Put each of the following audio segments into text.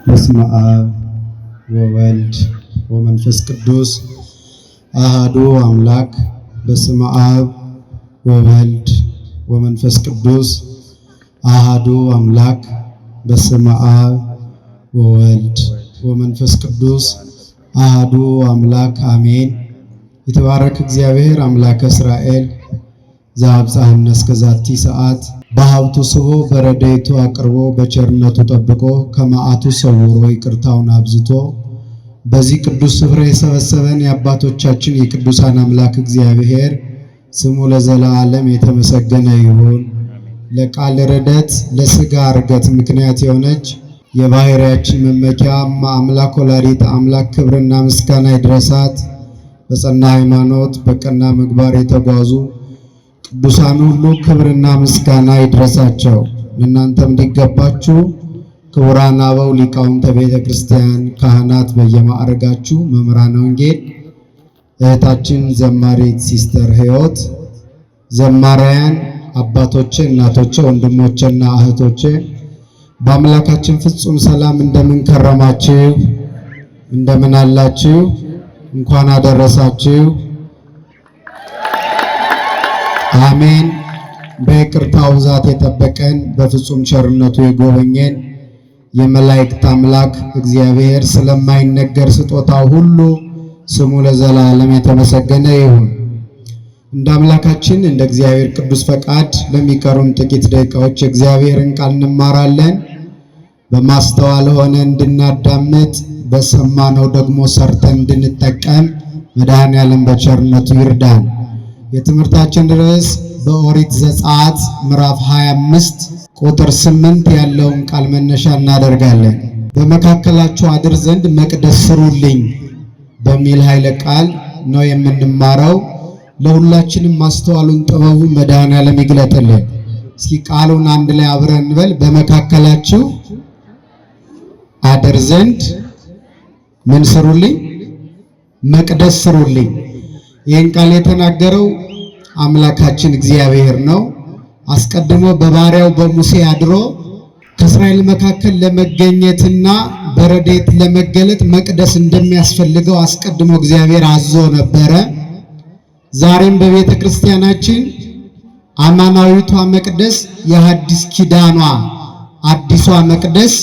በስመ አብ ወወልድ ወመንፈስ ቅዱስ አሐዱ አምላክ። በስመ አብ ወወልድ ወመንፈስ ቅዱስ አሐዱ አምላክ። በስመ አብ ወወልድ ወመንፈስ ቅዱስ አሐዱ አምላክ አሜን። የተባረክ እግዚአብሔር አምላከ እስራኤል ዘአብጽሐነ እስከ ዛቲ ሰዓት በሀብቱ ስቦ በረድኤቱ አቅርቦ በቸርነቱ ጠብቆ ከመዓቱ ሰውሮ ይቅርታውን አብዝቶ በዚህ ቅዱስ ስፍራ የሰበሰበን የአባቶቻችን የቅዱሳን አምላክ እግዚአብሔር ስሙ ለዘላለም የተመሰገነ ይሁን። ለቃል ረደት ለሥጋ ዕርገት ምክንያት የሆነች የባሕርያችን መመኪያ አምላክ ወላዲተ አምላክ ክብርና ምስጋና ይድረሳት። በጸና ሃይማኖት በቀና ምግባር የተጓዙ ቅዱሳን ሁሉ ክብርና ምስጋና ይድረሳቸው። እናንተም እንዲገባችሁ ክቡራን አበው ሊቃውንተ ቤተ ክርስቲያን፣ ካህናት በየማዕረጋችሁ፣ መምህራነ ወንጌል፣ እህታችን ዘማሪት ሲስተር ሕይወት፣ ዘማሪያን አባቶቼ፣ እናቶቼ፣ ወንድሞቼና እህቶቼ በአምላካችን ፍጹም ሰላም እንደምን ከረማችሁ? እንደምን አላችሁ? እንኳን አደረሳችሁ። አሜን። በይቅርታው ብዛት የጠበቀን በፍጹም ቸርነቱ የጎበኘን የመላእክት አምላክ እግዚአብሔር ስለማይነገር ስጦታው ሁሉ ስሙ ለዘላለም የተመሰገነ ይሁን። እንደ አምላካችን እንደ እግዚአብሔር ቅዱስ ፈቃድ ለሚቀሩን ጥቂት ደቂቃዎች የእግዚአብሔርን ቃል እንማራለን። በማስተዋል ሆነ እንድናዳምጥ በሰማነው ደግሞ ሰርተን እንድንጠቀም መድኃኔዓለም በቸርነቱ ይርዳን። የትምህርታችን ርዕስ በኦሪት ዘጸአት ምዕራፍ 25 ቁጥር 8 ያለውን ቃል መነሻ እናደርጋለን። በመካከላችሁ አድር ዘንድ መቅደስ ስሩልኝ በሚል ኃይለ ቃል ነው የምንማረው። ለሁላችንም ማስተዋሉን ጥበቡን መድኃኔዓለም ይግለጥልን። እስኪ ቃሉን አንድ ላይ አብረን እንበል። በመካከላችሁ አድር ዘንድ ምን ስሩልኝ? መቅደስ ስሩልኝ። ይህን ቃል የተናገረው አምላካችን እግዚአብሔር ነው። አስቀድሞ በባሪያው በሙሴ አድሮ ከእስራኤል መካከል ለመገኘትና በረድኤት ለመገለጥ መቅደስ እንደሚያስፈልገው አስቀድሞ እግዚአብሔር አዞ ነበረ። ዛሬም በቤተ ክርስቲያናችን አማናዊቷ መቅደስ የሐዲስ ኪዳኗ አዲሷ መቅደስ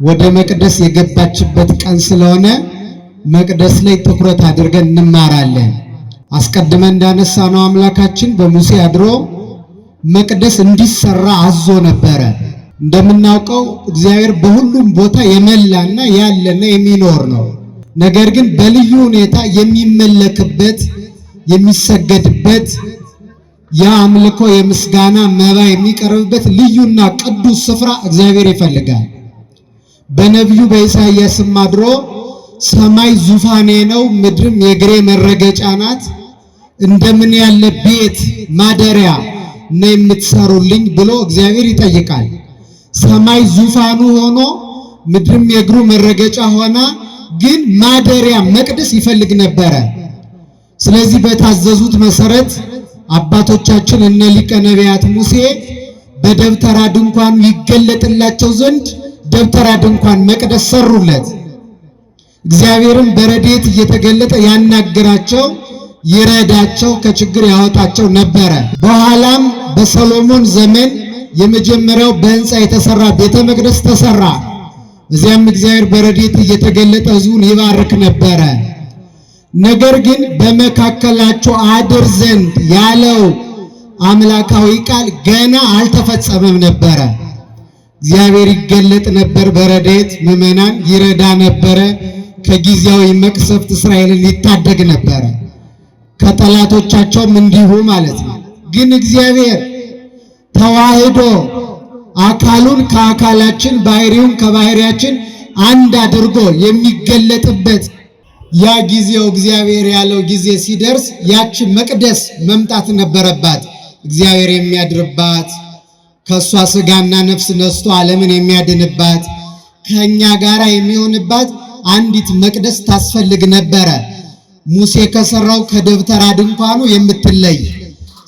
ወደ መቅደስ የገባችበት ቀን ስለሆነ መቅደስ ላይ ትኩረት አድርገን እንማራለን። አስቀድመን እንዳነሳነው አምላካችን በሙሴ አድሮ መቅደስ እንዲሰራ አዞ ነበረ። እንደምናውቀው እግዚአብሔር በሁሉም ቦታ የመላና ያለና የሚኖር ነው። ነገር ግን በልዩ ሁኔታ የሚመለክበት የሚሰገድበት የአምልኮ የምስጋና መባ የሚቀርብበት ልዩና ቅዱስ ስፍራ እግዚአብሔር ይፈልጋል። በነቢዩ በኢሳይያስም አድሮ ሰማይ ዙፋኔ ነው፣ ምድርም የእግሬ መረገጫ ናት፣ እንደምን ያለ ቤት ማደሪያ ነው የምትሰሩልኝ ብሎ እግዚአብሔር ይጠይቃል። ሰማይ ዙፋኑ ሆኖ ምድርም የእግሩ መረገጫ ሆና ግን ማደሪያ መቅደስ ይፈልግ ነበረ። ስለዚህ በታዘዙት መሰረት አባቶቻችን እነ ሊቀ ነቢያት ሙሴ በደብተራ ድንኳኑ ይገለጥላቸው ዘንድ ደብተራ ድንኳን መቅደስ ሰሩለት። እግዚአብሔርም በረድኤት እየተገለጠ ያናግራቸው ይረዳቸው ከችግር ያወጣቸው ነበረ። በኋላም በሰሎሞን ዘመን የመጀመሪያው በሕንፃ የተሰራ ቤተ መቅደስ ተሰራ። እዚያም እግዚአብሔር በረድኤት እየተገለጠ ሕዝቡን ይባርክ ነበረ። ነገር ግን በመካከላቸው አድር ዘንድ ያለው አምላካዊ ቃል ገና አልተፈጸመም ነበረ። እግዚአብሔር ይገለጥ ነበር በረድኤት ምዕመናን ይረዳ ነበረ። ከጊዜያዊ መቅሰፍት እስራኤልን ይታደግ ነበረ፣ ከጠላቶቻቸውም እንዲሁ ማለት ነው። ግን እግዚአብሔር ተዋህዶ አካሉን ከአካላችን ባሕሪውን ከባሕሪያችን አንድ አድርጎ የሚገለጥበት ያ ጊዜው እግዚአብሔር ያለው ጊዜ ሲደርስ ያቺ መቅደስ መምጣት ነበረባት። እግዚአብሔር የሚያድርባት ከሷ ሥጋና ነፍስ ነስቶ ዓለምን የሚያድንባት ከኛ ጋራ የሚሆንባት አንዲት መቅደስ ታስፈልግ ነበረ። ሙሴ ከሰራው ከደብተራ ድንኳኑ የምትለይ፣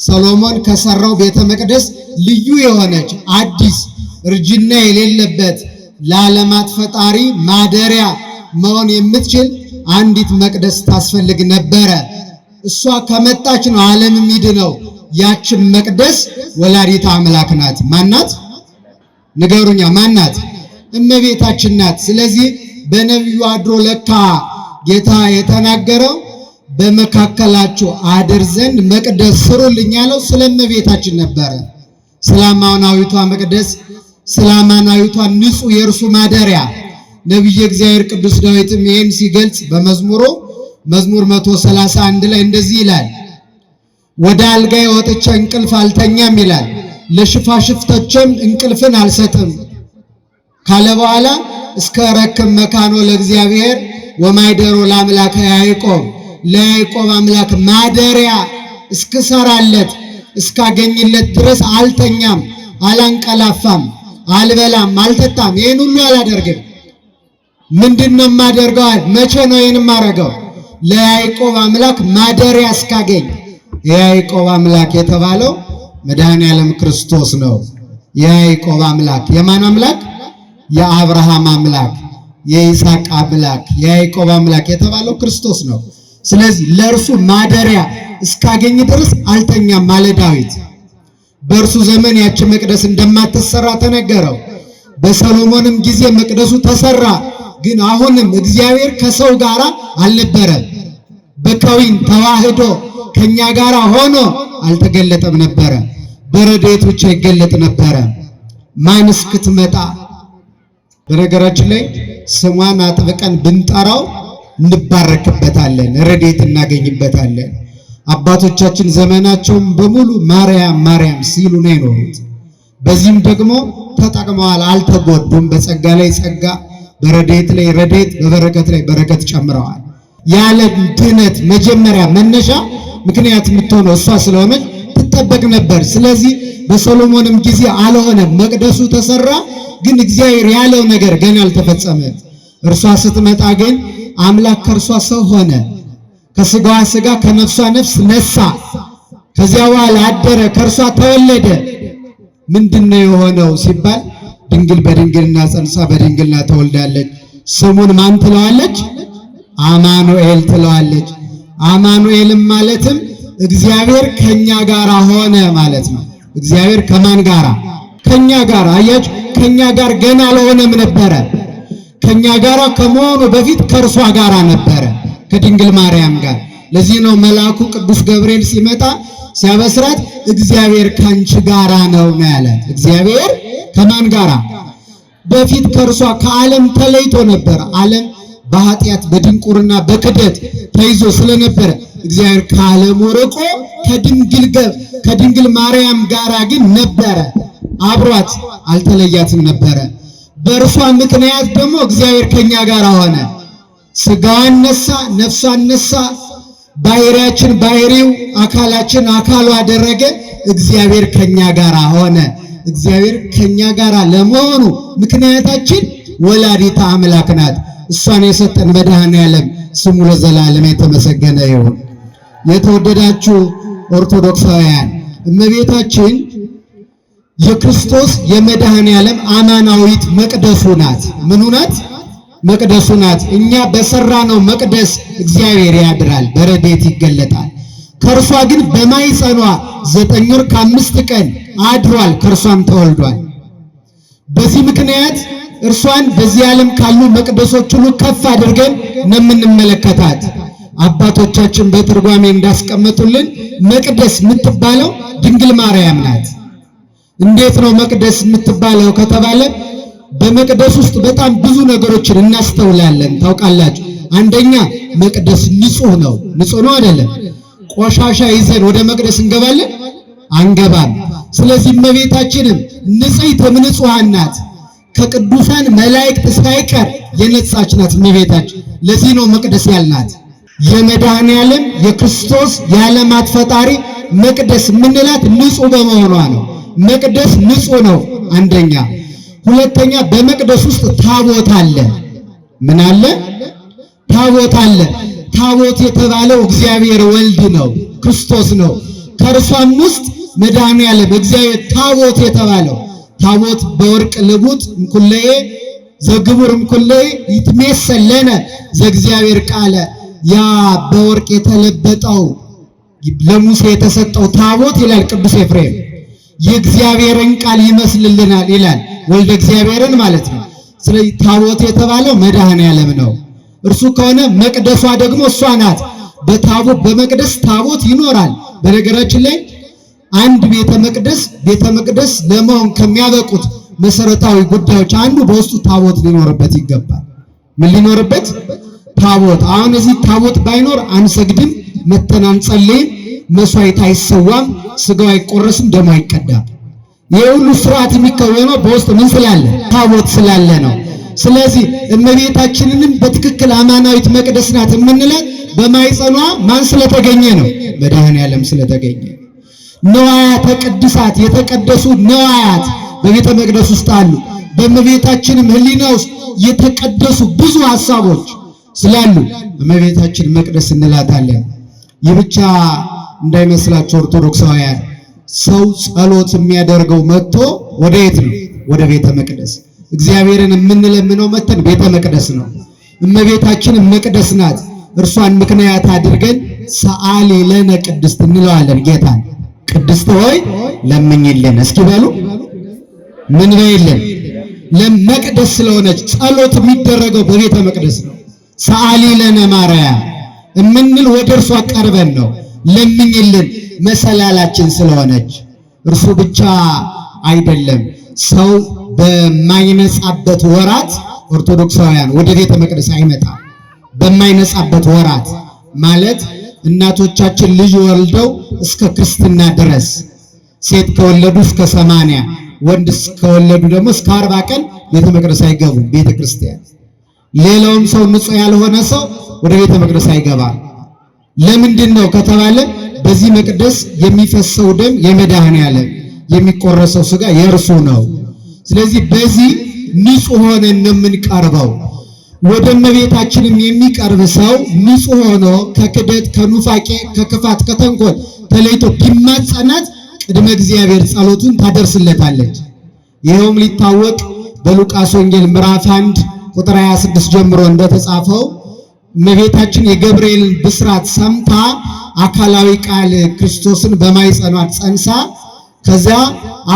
ሰሎሞን ከሰራው ቤተ መቅደስ ልዩ የሆነች አዲስ እርጅና የሌለበት ለዓለማት ፈጣሪ ማደሪያ መሆን የምትችል አንዲት መቅደስ ታስፈልግ ነበረ። እሷ ከመጣች ነው ዓለም የሚድነው። ያችን መቅደስ ወላዲተ አምላክ ናት። ማናት? ንገሩኛ፣ ማናት? እመቤታችን ናት። ስለዚህ በነቢዩ አድሮ ለካ ጌታ የተናገረው በመካከላችሁ አድር ዘንድ መቅደስ ስሩልኝ ያለው ስለ እመቤታችን ነበረ። ስለ አማናዊቷ መቅደስ፣ ስለ አማናዊቷ ንጹሕ የእርሱ ማደሪያ ነቢየ እግዚአብሔር ቅዱስ ዳዊትም ይህን ሲገልጽ በመዝሙሩ መዝሙር 131 ላይ እንደዚህ ይላል፣ ወደ አልጋዬ ወጥቼ እንቅልፍ አልተኛም ይላል፣ ለሽፋሽፍቶችም እንቅልፍን አልሰጥም ካለ በኋላ እስከ ረክብ መካኖ ለእግዚአብሔር ወማይደሮ ለአምላከ ያዕቆብ፣ ለያዕቆብ አምላክ ማደሪያ እስክሰራለት እስካገኝለት ድረስ አልተኛም፣ አላንቀላፋም፣ አልበላም፣ አልጠጣም። ይህን ሁሉ አላደርግም። ምንድነው የማደርገው? መቼ ነው ይህን የማደርገው? ለያዕቆብ አምላክ ማደሪያ እስካገኝ። የያዕቆብ አምላክ የተባለው መድኃኔ ዓለም ክርስቶስ ነው። የያዕቆብ አምላክ የማን አምላክ? የአብርሃም አምላክ፣ የይስሐቅ አምላክ፣ የያዕቆብ አምላክ የተባለው ክርስቶስ ነው። ስለዚህ ለእርሱ ማደሪያ እስካገኝ ድረስ አልተኛም አለ ዳዊት። በእርሱ ዘመን ያቺ መቅደስ እንደማትሰራ ተነገረው። በሰሎሞንም ጊዜ መቅደሱ ተሰራ። ግን አሁንም እግዚአብሔር ከሰው ጋር አልነበረም። በከዊን ተዋህዶ ከኛ ጋር ሆኖ አልተገለጠም ነበረ። በረድኤት ብቻ ይገለጥ ነበረ። ማን እስክትመጣ በነገራችን ላይ ስሟን አጥብቀን ብንጠራው እንባረክበታለን፣ ረድኤት እናገኝበታለን። አባቶቻችን ዘመናቸውን በሙሉ ማርያም ማርያም ሲሉ ነው የኖሩት። በዚህም ደግሞ ተጠቅመዋል፣ አልተጎዱም። በጸጋ ላይ ጸጋ፣ በረድኤት ላይ ረድኤት፣ በበረከት ላይ በረከት ጨምረዋል። የዓለም ድህነት መጀመሪያ መነሻ ምክንያት የምትሆነው እሷ ስለሆነች ትጠበቅ ነበር። ስለዚህ በሰሎሞንም ጊዜ አልሆነም፣ መቅደሱ ተሰራ። ግን እግዚአብሔር ያለው ነገር ገና አልተፈጸመም። እርሷ ስትመጣ ግን አምላክ ከእርሷ ሰው ሆነ፣ ከስጋዋ ስጋ ከነፍሷ ነፍስ ነሳ። ከዚያ በኋላ አደረ፣ ከእርሷ ተወለደ። ምንድነው የሆነው ሲባል ድንግል በድንግልና ጸንሳ በድንግልና ተወልዳለች። ስሙን ማን ትለዋለች? አማኑኤል ትለዋለች። አማኑኤልም ማለትም እግዚአብሔር ከኛ ጋር ሆነ ማለት ነው። እግዚአብሔር ከማን ጋር? ከኛ ጋር። አያችሁ፣ ከኛ ጋር ገና አልሆነም ነበረ። ከኛ ጋር ከመሆኑ በፊት ከእርሷ ጋር ነበረ፣ ከድንግል ማርያም ጋር። ለዚህ ነው መልአኩ ቅዱስ ገብርኤል ሲመጣ ሲያበስራት እግዚአብሔር ካንቺ ጋራ ነው ያላት። እግዚአብሔር ከማን ጋራ? በፊት ከእርሷ ከዓለም ተለይቶ ነበር። ዓለም በኃጢአት በድንቁርና በክደት ተይዞ ስለነበረ እግዚአብሔር ከዓለሙ ርቆ ከድንግል ማርያም ጋራ ግን ነበረ። አብሯት አልተለያትም ነበረ። በእርሷ ምክንያት ደግሞ እግዚአብሔር ከኛ ጋር ሆነ። ስጋዋን ነሳ፣ ነፍሷን ነሳ። ባህሪያችን ባህሪው፣ አካላችን አካሉ አደረገ። እግዚአብሔር ከኛ ጋር ሆነ። እግዚአብሔር ከኛ ጋር ለመሆኑ ምክንያታችን ወላዲተ አምላክ ናት። እሷን የሰጠን መድኃኔዓለም ስሙ ለዘላለም የተመሰገነ ይሁን። የተወደዳችሁ ኦርቶዶክሳውያን እመቤታችን የክርስቶስ የመድኃኔዓለም አማናዊት መቅደሱ ናት። ምኑ ናት? መቅደሱ ናት። እኛ በሰራነው መቅደስ እግዚአብሔር ያድራል፣ በረድኤት ይገለጣል። ከእርሷ ግን በማኅፀኗ 9 ወር ከ5 ቀን አድሯል፣ ከእርሷም ተወልዷል። በዚህ ምክንያት እርሷን በዚህ ዓለም ካሉ መቅደሶች ሁሉ ከፍ አድርገን ነው የምንመለከታት። አባቶቻችን በትርጓሜ እንዳስቀመጡልን መቅደስ የምትባለው ድንግል ማርያም ናት። እንዴት ነው መቅደስ የምትባለው ከተባለ በመቅደስ ውስጥ በጣም ብዙ ነገሮችን እናስተውላለን። ታውቃላችሁ፣ አንደኛ መቅደስ ንጹህ ነው። ንጹህ ነው አይደለም? ቆሻሻ ይዘን ወደ መቅደስ እንገባለን? አንገባም። ስለዚህ እመቤታችንም ንጽሕት ንጹሐን ናት። ከቅዱሳን መላእክት ሳይቀር የነጻች ናት እመቤታችን። ለዚህ ነው መቅደስ ያልናት። የመድኃኔዓለም የክርስቶስ የዓለማት ፈጣሪ መቅደስ የምንላት ንጹህ በመሆኗ ነው። መቅደስ ንጹህ ነው አንደኛ። ሁለተኛ በመቅደስ ውስጥ ታቦት አለ። ምን አለ? ታቦት አለ። ታቦት የተባለው እግዚአብሔር ወልድ ነው፣ ክርስቶስ ነው። ከእርሷም ውስጥ መድኃኔዓለም እግዚአብሔር ታቦት የተባለው ታቦት በወርቅ ልቡጥ እንኩለየ ዘግቡርም ኩለ ይትሜሰለነ ዘእግዚአብሔር ቃለ ያ በወርቅ የተለበጠው ለሙሴ የተሰጠው ታቦት ይላል ቅዱስ ኤፍሬም የእግዚአብሔርን ቃል ይመስልልናል ይላል ወልደ እግዚአብሔርን ማለት ነው። ስለዚህ ታቦት የተባለው መድኃኔዓለም ነው። እርሱ ከሆነ መቅደሷ ደግሞ እሷ ናት። በመቅደስ ታቦት ይኖራል። በነገራችን ላይ አንድ ቤተ መቅደስ ለመሆን ከሚያበቁት መሰረታዊ ጉዳዮች አንዱ በውስጡ ታቦት ሊኖርበት ይገባል። ምን ሊኖርበት? ታቦት። አሁን እዚህ ታቦት ባይኖር አንሰግድም፣ መተን አንጸልይም፣ መስዋዕት አይሰዋም፣ ስጋው አይቆረስም፣ ደሙ አይቀዳም። ይህ ሁሉ ስርዓት የሚከወነው በውስጥ ምን ስላለ? ታቦት ስላለ ነው። ስለዚህ እመቤታችንንም በትክክል አማናዊት መቅደስ ናት የምንላት በማይጸኗ ማን ስለተገኘ ነው? መድኃኔዓለም ስለተገኘ። ነዋያተ ቅድሳት የተቀደሱ ነዋያት በቤተ መቅደስ ውስጥ አሉ። በእመቤታችንም ሕሊና ውስጥ የተቀደሱ ብዙ ሐሳቦች ስላሉ እመቤታችን መቅደስ እንላታለን። ይህ ብቻ እንዳይመስላችሁ ኦርቶዶክሳውያን፣ ሰው ጸሎት የሚያደርገው መጥቶ ወደ የት ነው? ወደ ቤተ መቅደስ። እግዚአብሔርን የምንለምነው መተን ቤተ መቅደስ ነው። እመቤታችን መቅደስ ናት። እርሷን ምክንያት አድርገን ሰአሊ ለነ ቅድስት እንለዋለን። ጌታን ቅድስት ሆይ ለምኝልን። እስኪ በሉ ምን በይልን? ለመቅደስ ስለሆነች ጸሎት የሚደረገው በቤተ መቅደስ ነው። ሰአሊ ለነ ማርያም እምንል ወደ እርሷ ቀርበን ነው። ለምኝልን መሰላላችን ስለሆነች። እርሱ ብቻ አይደለም፣ ሰው በማይነጻበት ወራት ኦርቶዶክሳውያን ወደ ቤተ መቅደስ አይመጣም። በማይነጻበት ወራት ማለት እናቶቻችን ልጅ ወልደው እስከ ክርስትና ድረስ ሴት ከወለዱ እስከ 80 ወንድ ከወለዱ ደግሞ እስከ 40 ቀን ቤተ መቅደስ አይገቡም። ቤተ ክርስቲያን ሌላውም ሰው ንጹሕ ያልሆነ ሰው ወደ ቤተ መቅደስ አይገባም። ለምንድን ነው ከተባለ በዚህ መቅደስ የሚፈሰው ደም የመድኃኔዓለም የሚቆረሰው ስጋ የእርሱ ነው። ስለዚህ በዚህ ንጹሕ ሆነን ነው የምንቀርበው። ወደ እመቤታችንም የሚቀርብ ሰው ንጹሕ ሆኖ ከክደት፣ ከኑፋቄ፣ ከክፋት፣ ከተንኮል ተለይቶ ቢማጸናት ቅድመ እግዚአብሔር ጸሎቱን ታደርስለታለች። ይኸውም ሊታወቅ በሉቃስ ወንጌል ምዕራፍ 1 ቁጥር 26 ጀምሮ እንደተጻፈው እመቤታችን የገብርኤልን ብስራት ሰምታ አካላዊ ቃል ክርስቶስን በማይጸኗ ጸንሳ ከዚያ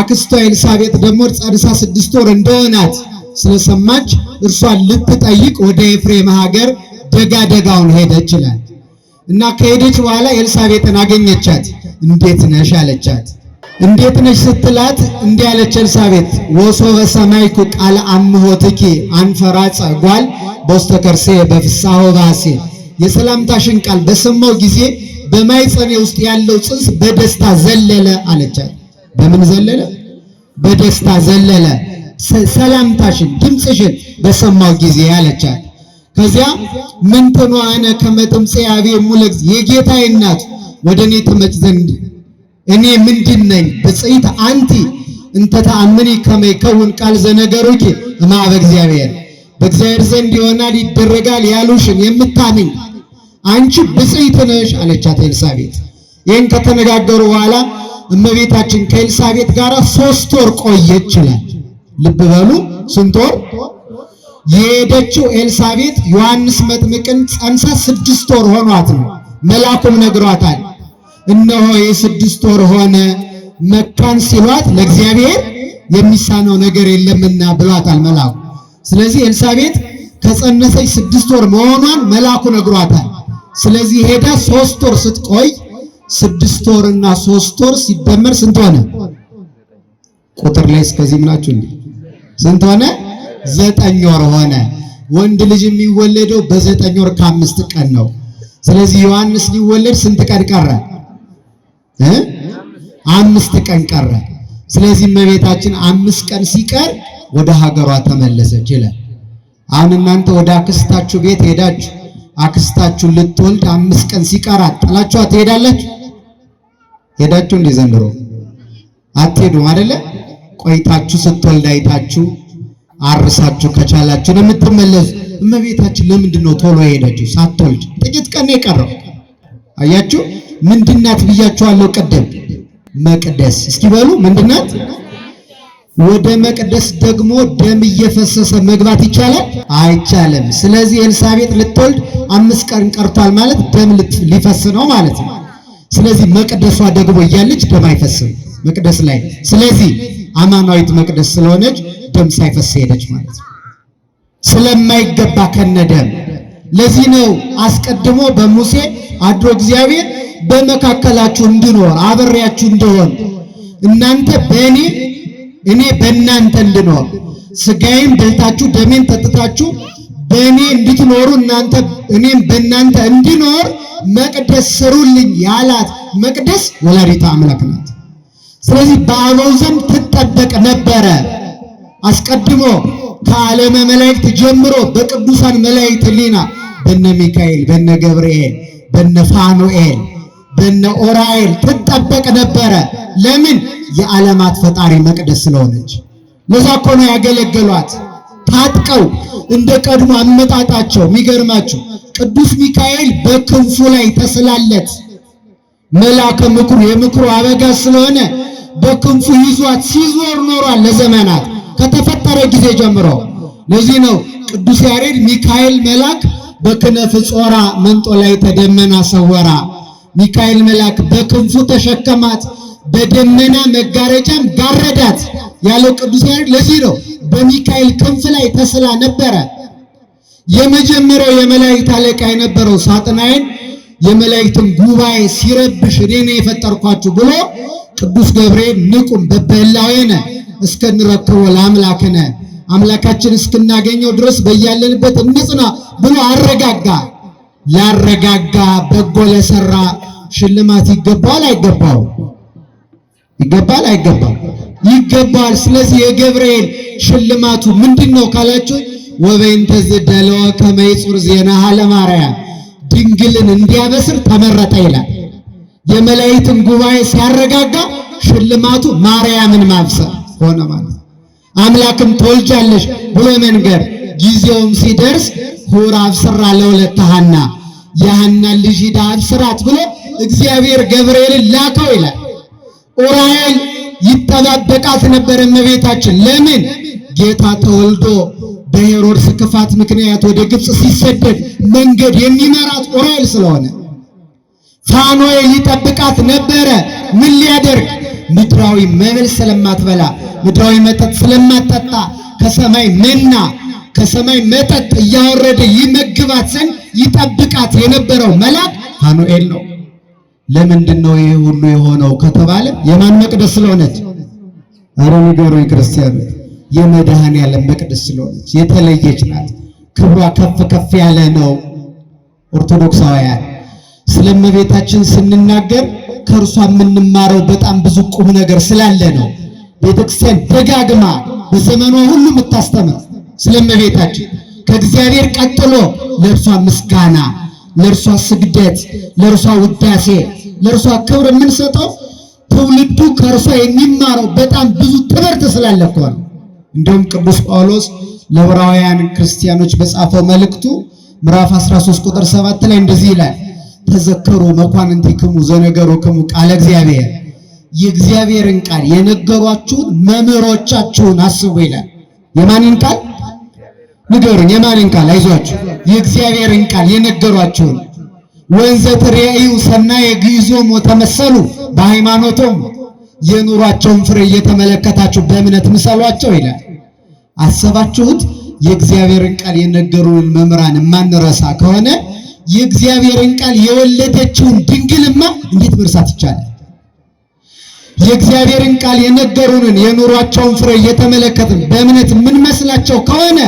አክስቷ ኤልሳቤጥ ደግሞ ጸንሳ 6 ወር እንደሆናት ስለሰማች እርሷን ልትጠይቅ ወደ ኤፍሬም ሀገር ደጋውን ሄደች ይላል። እና ከሄደች በኋላ ኤልሳቤጥን አገኘቻት። እንዴት ነሽ አለቻት። እንዴት ነሽ ስትላት እንዲህ አለች ኤልሳቤጥ፣ ወሶበ ሰማይኩ ቃለ አምሆትኪ አንፈራጸ ጓል በውስተ ከርሴ በፍሳሁ ባሴ። የሰላምታሽን ቃል በሰማው ጊዜ በማይጸኔ ውስጥ ያለው ጽንስ በደስታ ዘለለ አለቻት። በምን ዘለለ? በደስታ ዘለለ። ሰላምታሽን ድምፅሽን በሰማው ጊዜ አለቻት። ከዚያ ምን ተኗነ ከመጥምጼ አቤ ሙለክ የጌታዬ እናት ወደ እኔ ትመጭ ዘንድ እኔ ምንድን ነኝ? ብፅዕት አንቲ እንተ ተአምኒ ከመ ይከውን ቃል ዘነገሩኪ እምኀበ እግዚአብሔር፣ በእግዚአብሔር ዘንድ ይሆናል ይደረጋል ያሉሽን የምታምኝ አንቺ ብፅዕት ነሽ አለቻት ኤልሳቤጥ። ይህን ከተነጋገሩ በኋላ እመቤታችን ከኤልሳቤጥ ጋር 3 ወር ቆየች ይላል። ልብ በሉ ስንት ወር? የሄደችው ኤልሳቤጥ ዮሐንስ መጥምቅን ጸንሳ 6 ወር ሆኗት ነው። መልአኩም ነግሯታል። እነሆ የ6 ወር ሆነ መካን ሲሏት ለእግዚአብሔር የሚሳነው ነገር የለምና ብሏታል መልአኩ። ስለዚህ ኤልሳቤጥ ከጸነሰች 6 ወር መሆኗን መልአኩ ነግሯታል። ስለዚህ ሄዳ 3 ወር ስትቆይ 6 ወርና 3 ወር ሲደመር ስንት ሆነ? ቁጥር ላይ እስከዚህ ምናችሁ እንዴ? ስንት ሆነ? 9 ወር ሆነ። ወንድ ልጅ የሚወለደው በ9 ወር ከ5 ቀን ነው። ስለዚህ ዮሐንስ ሊወለድ ስንት ቀን ቀረ? 5 ቀን ቀረ። ስለዚህ እመቤታችን 5 ቀን ሲቀር ወደ ሀገሯ ተመለሰች ይላል። አሁን እናንተ ወደ አክስታችሁ ቤት ሄዳችሁ አክስታችሁ ልትወልድ 5 ቀን ሲቀራት ጥላችሁ ትሄዳላችሁ? ሄዳችሁ እንደ ዘንድሮ አትሄዱም አይደለ? ቆይታችሁ ስትወልድ አይታችሁ አርሳችሁ ከቻላችሁ ነው የምትመለሱ። እመቤታችን ለምንድን ነው ቶሎ ሄደችው? ሳትወልድ ጥቂት ቀን የቀረው። አያችሁ ምንድናት ብያችኋለሁ ቅድም። መቅደስ እስኪ በሉ ምንድናት? ወደ መቅደስ ደግሞ ደም እየፈሰሰ መግባት ይቻላል? አይቻልም። ስለዚህ ኤልሳቤጥ ልትወልድ 5 ቀን ቀርቷል ማለት ደም ሊፈስ ነው ማለት ነው። ስለዚህ መቅደሷ ደግሞ እያለች ደም አይፈስም መቅደስ ላይ። ስለዚህ አማናዊት መቅደስ ስለሆነች ደም ሳይፈስ ሄደች ማለት ነው። ስለማይገባ ከነደም። ለዚህ ነው አስቀድሞ በሙሴ አድሮ እግዚአብሔር በመካከላችሁ እንድኖር አብሬያችሁ እንደሆን እናንተ በእኔ እኔ በእናንተ እንድኖር ሥጋዬን በልታችሁ ደሜን ጠጥታችሁ በእኔ እንድትኖሩ እናንተ እኔም በእናንተ እንድኖር መቅደስ ስሩልኝ ያላት መቅደስ ወላዲተ አምላክ ናት። ስለዚህ በአበው ዘንድ ትጠበቅ ነበረ። አስቀድሞ ከዓለመ መላእክት ጀምሮ በቅዱሳን መላእክት ሕሊና በነ ሚካኤል፣ በነ ገብርኤል፣ በነ ፋኑኤል፣ በነ ኦራኤል ትጠበቅ ነበረ። ለምን? የዓለማት ፈጣሪ መቅደስ ስለሆነች። ለዛ እኮ ነው ያገለገሏት ታጥቀው እንደ ቀድሞ አመጣጣቸው። የሚገርማችሁ ቅዱስ ሚካኤል በክንፉ ላይ ተስላለት መልአከ ምክሩ የምክሩ አበጋዝ ስለሆነ በክንፉ ይዟት ሲዞር ኖሯል ለዘመናት ከተፈጠረ ጊዜ ጀምሮ። ለዚህ ነው ቅዱስ ያሬድ ሚካኤል መልአክ በክነፍ ጾራ መንጦ ላይ ተደመና ሰወራ፣ ሚካኤል መልአክ በክንፉ ተሸከማት በደመና መጋረጃም ጋረዳት ያለው ቅዱስ ያሬድ ለዚህ ነው በሚካኤል ክንፍ ላይ ተስላ ነበረ። የመጀመሪያው የመላእክት አለቃ የነበረው ሳጥናኤል የመላእክትን ጉባኤ ሲረብሽ እኔ ነኝ የፈጠርኳችሁ ብሎ ቅዱስ ገብርኤል ንቁም በበላዌነ እስከንረክቦ ለአምላክነ አምላካችን እስክናገኘው ድረስ በያለንበት እንጽና ብሎ አረጋጋ። ላረጋጋ በጎ ለሰራ ሽልማት ይገባል አይገባው? ይገባል አይገባው? ይገባል። ስለዚህ የገብርኤል ሽልማቱ ምንድነው ካላችሁ ወበእንተ ዘደለወ ከመ ይጹር ዜናሃ ለማርያም ድንግልን እንዲያበስር ተመረጠ ይላል። የመላእክትን ጉባኤ ሲያረጋጋ ሽልማቱ ማርያምን ማብሰር ሆነ ማለት አምላክም ትወልጃለሽ ብሎ መንገር። ጊዜውም ሲደርስ ሁር አብስራ ለወለተ ሐና የሐና ልጅ ሂዳ አብስራት ብሎ እግዚአብሔር ገብርኤልን ላከው ይላል። ኡራኤል ይጠባበቃት ነበር እመቤታችን። ለምን? ጌታ ተወልዶ በሄሮድስ ክፋት ምክንያት ወደ ግብጽ ሲሰደድ መንገድ የሚመራት ኡራኤል ስለሆነ ፋኑኤል ይጠብቃት ነበረ። ምን ሊያደርግ? ምድራዊ መብል ስለማትበላ ምድራዊ መጠጥ ስለማትጠጣ ከሰማይ መና ከሰማይ መጠጥ እያወረደ ይመግባት ዘንድ ይጠብቃት የነበረው መልአክ ፋኑኤል ነው። ለምንድን ነው ይሄ ሁሉ የሆነው ከተባለ የማን መቅደስ ስለሆነች? አረ ንገሩኝ ክርስቲያኖች፣ የመድኃኔዓለም መቅደስ ስለሆነች የተለየች ናት። ክብሯ ከፍ ከፍ ያለ ነው። ኦርቶዶክሳውያን ስለእመቤታችን ስንናገር ከእርሷ የምንማረው በጣም ብዙ ቁም ነገር ስላለ ነው። ቤተክርስቲያን ደጋግማ በዘመኗ ሁሉ የምታስተምር ስለእመቤታችን ከእግዚአብሔር ቀጥሎ ለእርሷ ምስጋና፣ ለእርሷ ስግደት፣ ለእርሷ ውዳሴ፣ ለእርሷ ክብር የምንሰጠው ትውልዱ ከእርሷ የሚማረው በጣም ብዙ ትምህርት ስላለ እኮ ነው። እንደውም ቅዱስ ጳውሎስ ለዕብራውያን ክርስቲያኖች በጻፈው መልእክቱ ምዕራፍ 13 ቁጥር 7 ላይ እንደዚህ ይላል፣ ተዘከሩ መኳንንቲክሙ ዘነገሩክሙ ቃለ እግዚአብሔር፣ የእግዚአብሔርን ቃል የነገሯችሁን መምህሮቻችሁን አስቡ ይላል። የማንን ቃል ንገሩኝ? የማንን ቃል? አይዟችሁ፣ የእግዚአብሔርን ቃል የነገሯችሁን። ወንዘ ትሬዩ ሰናየ ግዕዞሙ ተመሰሉ በሃይማኖቶም፣ የኑሯቸውን ፍሬ እየተመለከታችሁ በእምነት ምሰሏቸው ይላል። አሰባችሁት? የእግዚአብሔርን ቃል የነገሩን መምህራን ማንረሳ ከሆነ የእግዚአብሔርን ቃል የወለደችውን ድንግልማ እንዴት መርሳት ይቻላል? የእግዚአብሔርን ቃል የነገሩንን የኑሯቸውን ፍሬ እየተመለከትን በእምነት የምንመስላቸው ከሆነ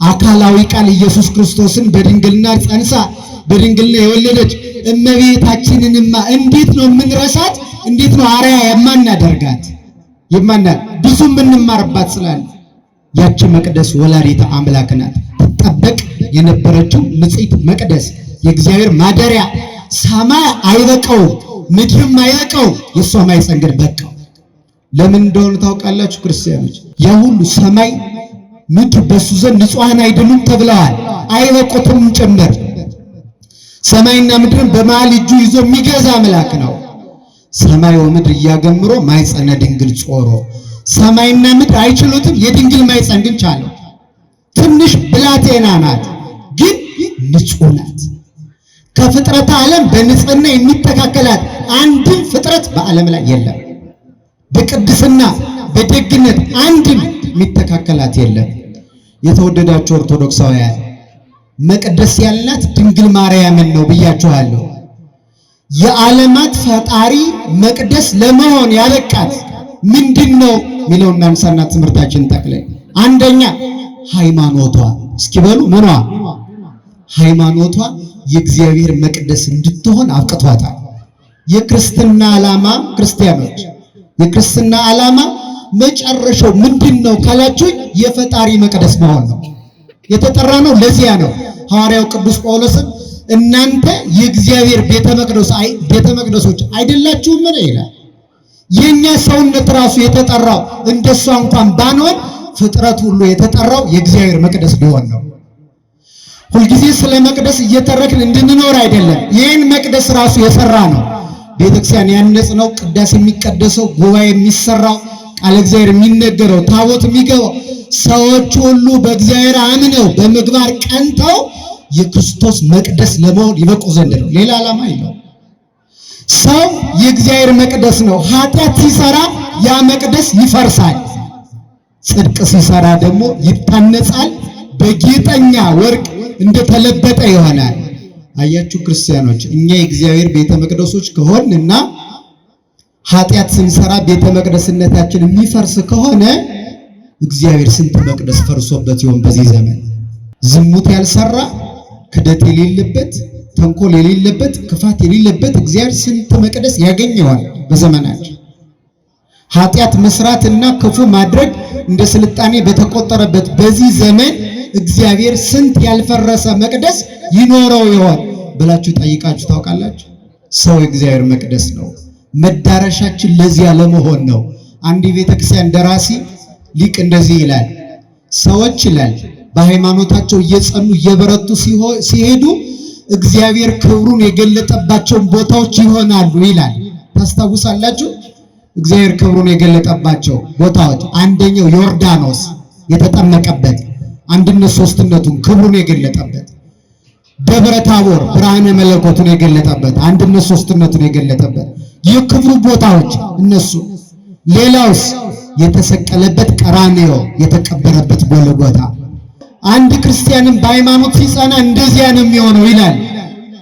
አካላዊ ቃል ኢየሱስ ክርስቶስን በድንግልና ጸንሳ በድንግልና የወለደች እመቤታችንንማ እንዴት ነው የምንረሳት? እንዴት ነው አርአያ የማናደርጋት? ብዙ የምንማርባት ስላለ ያቺ መቅደስ ወላዲተ አምላክ ናት። ትጠበቅ የነበረችው ንጽሕት መቅደስ የእግዚአብሔር ማደሪያ። ሰማይ አይበቃውም፣ ምድርም አይበቃውም፣ የሷ ማኅፀን ግን በቃው። ለምን እንደሆነ ታውቃላችሁ ክርስቲያኖች? ያ ሁሉ ሰማይ ምድር በሱ ዘንድ ንጹሐን አይደሉም ተብለዋል፣ አይበቁትም ጭምር። ሰማይና ምድርን በመሃል እጁ ይዞ የሚገዛ አምላክ ነው። ሰማይ ወምድር እያገምሮ ማኅፀነ ድንግል ጾሮ ሰማይና ምድር አይችሉትም፣ የድንግል ማኅፀን ግን ቻለው። ትንሽ ብላቴና ናት፣ ግን ንጹሕ ናት። ከፍጥረተ ዓለም በንጽህና የሚተካከላት አንድም ፍጥረት በዓለም ላይ የለም። በቅድስና በደግነት አንድም የሚተካከላት የለም። የተወደዳችሁ ኦርቶዶክሳውያን መቅደስ ያልናት ድንግል ማርያምን ነው ብያችኋለሁ። የዓለማት ፈጣሪ መቅደስ ለመሆን ያበቃት ምንድነው ሚለውን እናንሳና ትምህርታችንን ጠቅለን፣ አንደኛ ሃይማኖቷ። እስኪ በሉ ምኗ? ሃይማኖቷ የእግዚአብሔር መቅደስ እንድትሆን አብቅቷታል። የክርስትና ዓላማ ክርስቲያኖች፣ የክርስትና ዓላማ መጨረሻው ምንድነው ካላችሁ የፈጣሪ መቅደስ መሆን ነው። የተጠራ ነው። ለዚያ ነው ሐዋርያው ቅዱስ ጳውሎስም እናንተ የእግዚአብሔር ቤተ መቅደሶች አይደላችሁም ይላል። የኛ ሰውነት ራሱ የተጠራው እንደሷ እንኳን ባንሆን ፍጥረት ሁሉ የተጠራው የእግዚአብሔር መቅደስ ሊሆን ነው። ሁልጊዜ ስለ መቅደስ እየተረክን እንድንኖር አይደለም። ይህን መቅደስ ራሱ የሰራ ነው። ቤተክርስቲያን ያነጽ ነው። ቅዳሴ የሚቀደሰው፣ ጉባኤ የሚሰራው፣ ቃለ እግዚአብሔር የሚነገረው፣ ታቦት የሚገባው ሰዎች ሁሉ በእግዚአብሔር አምነው በምግባር ቀንተው የክርስቶስ መቅደስ ለመሆን ይበቁ ዘንድ ነው። ሌላ ዓላማ የለውም። ሰው የእግዚአብሔር መቅደስ ነው። ኃጢአት ሲሰራ ያ መቅደስ ይፈርሳል። ጽድቅ ሲሰራ ደግሞ ይታነጻል፣ በጌጠኛ ወርቅ እንደተለበጠ ይሆናል። አያችሁ ክርስቲያኖች፣ እኛ የእግዚአብሔር ቤተ መቅደሶች ከሆንና ኃጢአት ስንሰራ ቤተ መቅደስነታችን የሚፈርስ ከሆነ እግዚአብሔር ስንት መቅደስ ፈርሶበት ይሆን በዚህ ዘመን? ዝሙት ያልሰራ፣ ክደት የሌለበት፣ ተንኮል የሌለበት፣ ክፋት የሌለበት እግዚአብሔር ስንት መቅደስ ያገኘዋል በዘመናችን። ኃጢአት መስራትና ክፉ ማድረግ እንደ ስልጣኔ በተቆጠረበት በዚህ ዘመን እግዚአብሔር ስንት ያልፈረሰ መቅደስ ይኖረው ይሆን ብላችሁ ጠይቃችሁ ታውቃላችሁ? ሰው የእግዚአብሔር መቅደስ ነው። መዳረሻችን ለዚያ ለመሆን ነው። አንድ የቤተክርስቲያን ደራሲ ሊቅ እንደዚህ ይላል፣ ሰዎች ይላል በሃይማኖታቸው እየጸኑ እየበረቱ ሲሄዱ እግዚአብሔር ክብሩን የገለጠባቸውን ቦታዎች ይሆናሉ ይላል። ታስታውሳላችሁ? እግዚአብሔር ክብሩን የገለጠባቸው ቦታዎች አንደኛው ዮርዳኖስ የተጠመቀበት፣ አንድነት ሶስትነቱን ክብሩን የገለጠበት፣ ደብረ ታቦር ብርሃነ መለኮቱን የገለጠበት፣ አንድነት ሶስትነቱን የገለጠበት የክብሩ ቦታዎች እነሱ። ሌላውስ የተሰቀለበት ቀራንዮ፣ የተቀበረበት ጎልጎታ። አንድ ክርስቲያንም በሃይማኖት ሲጸና እንደዚያ ነው የሚሆነው ይላል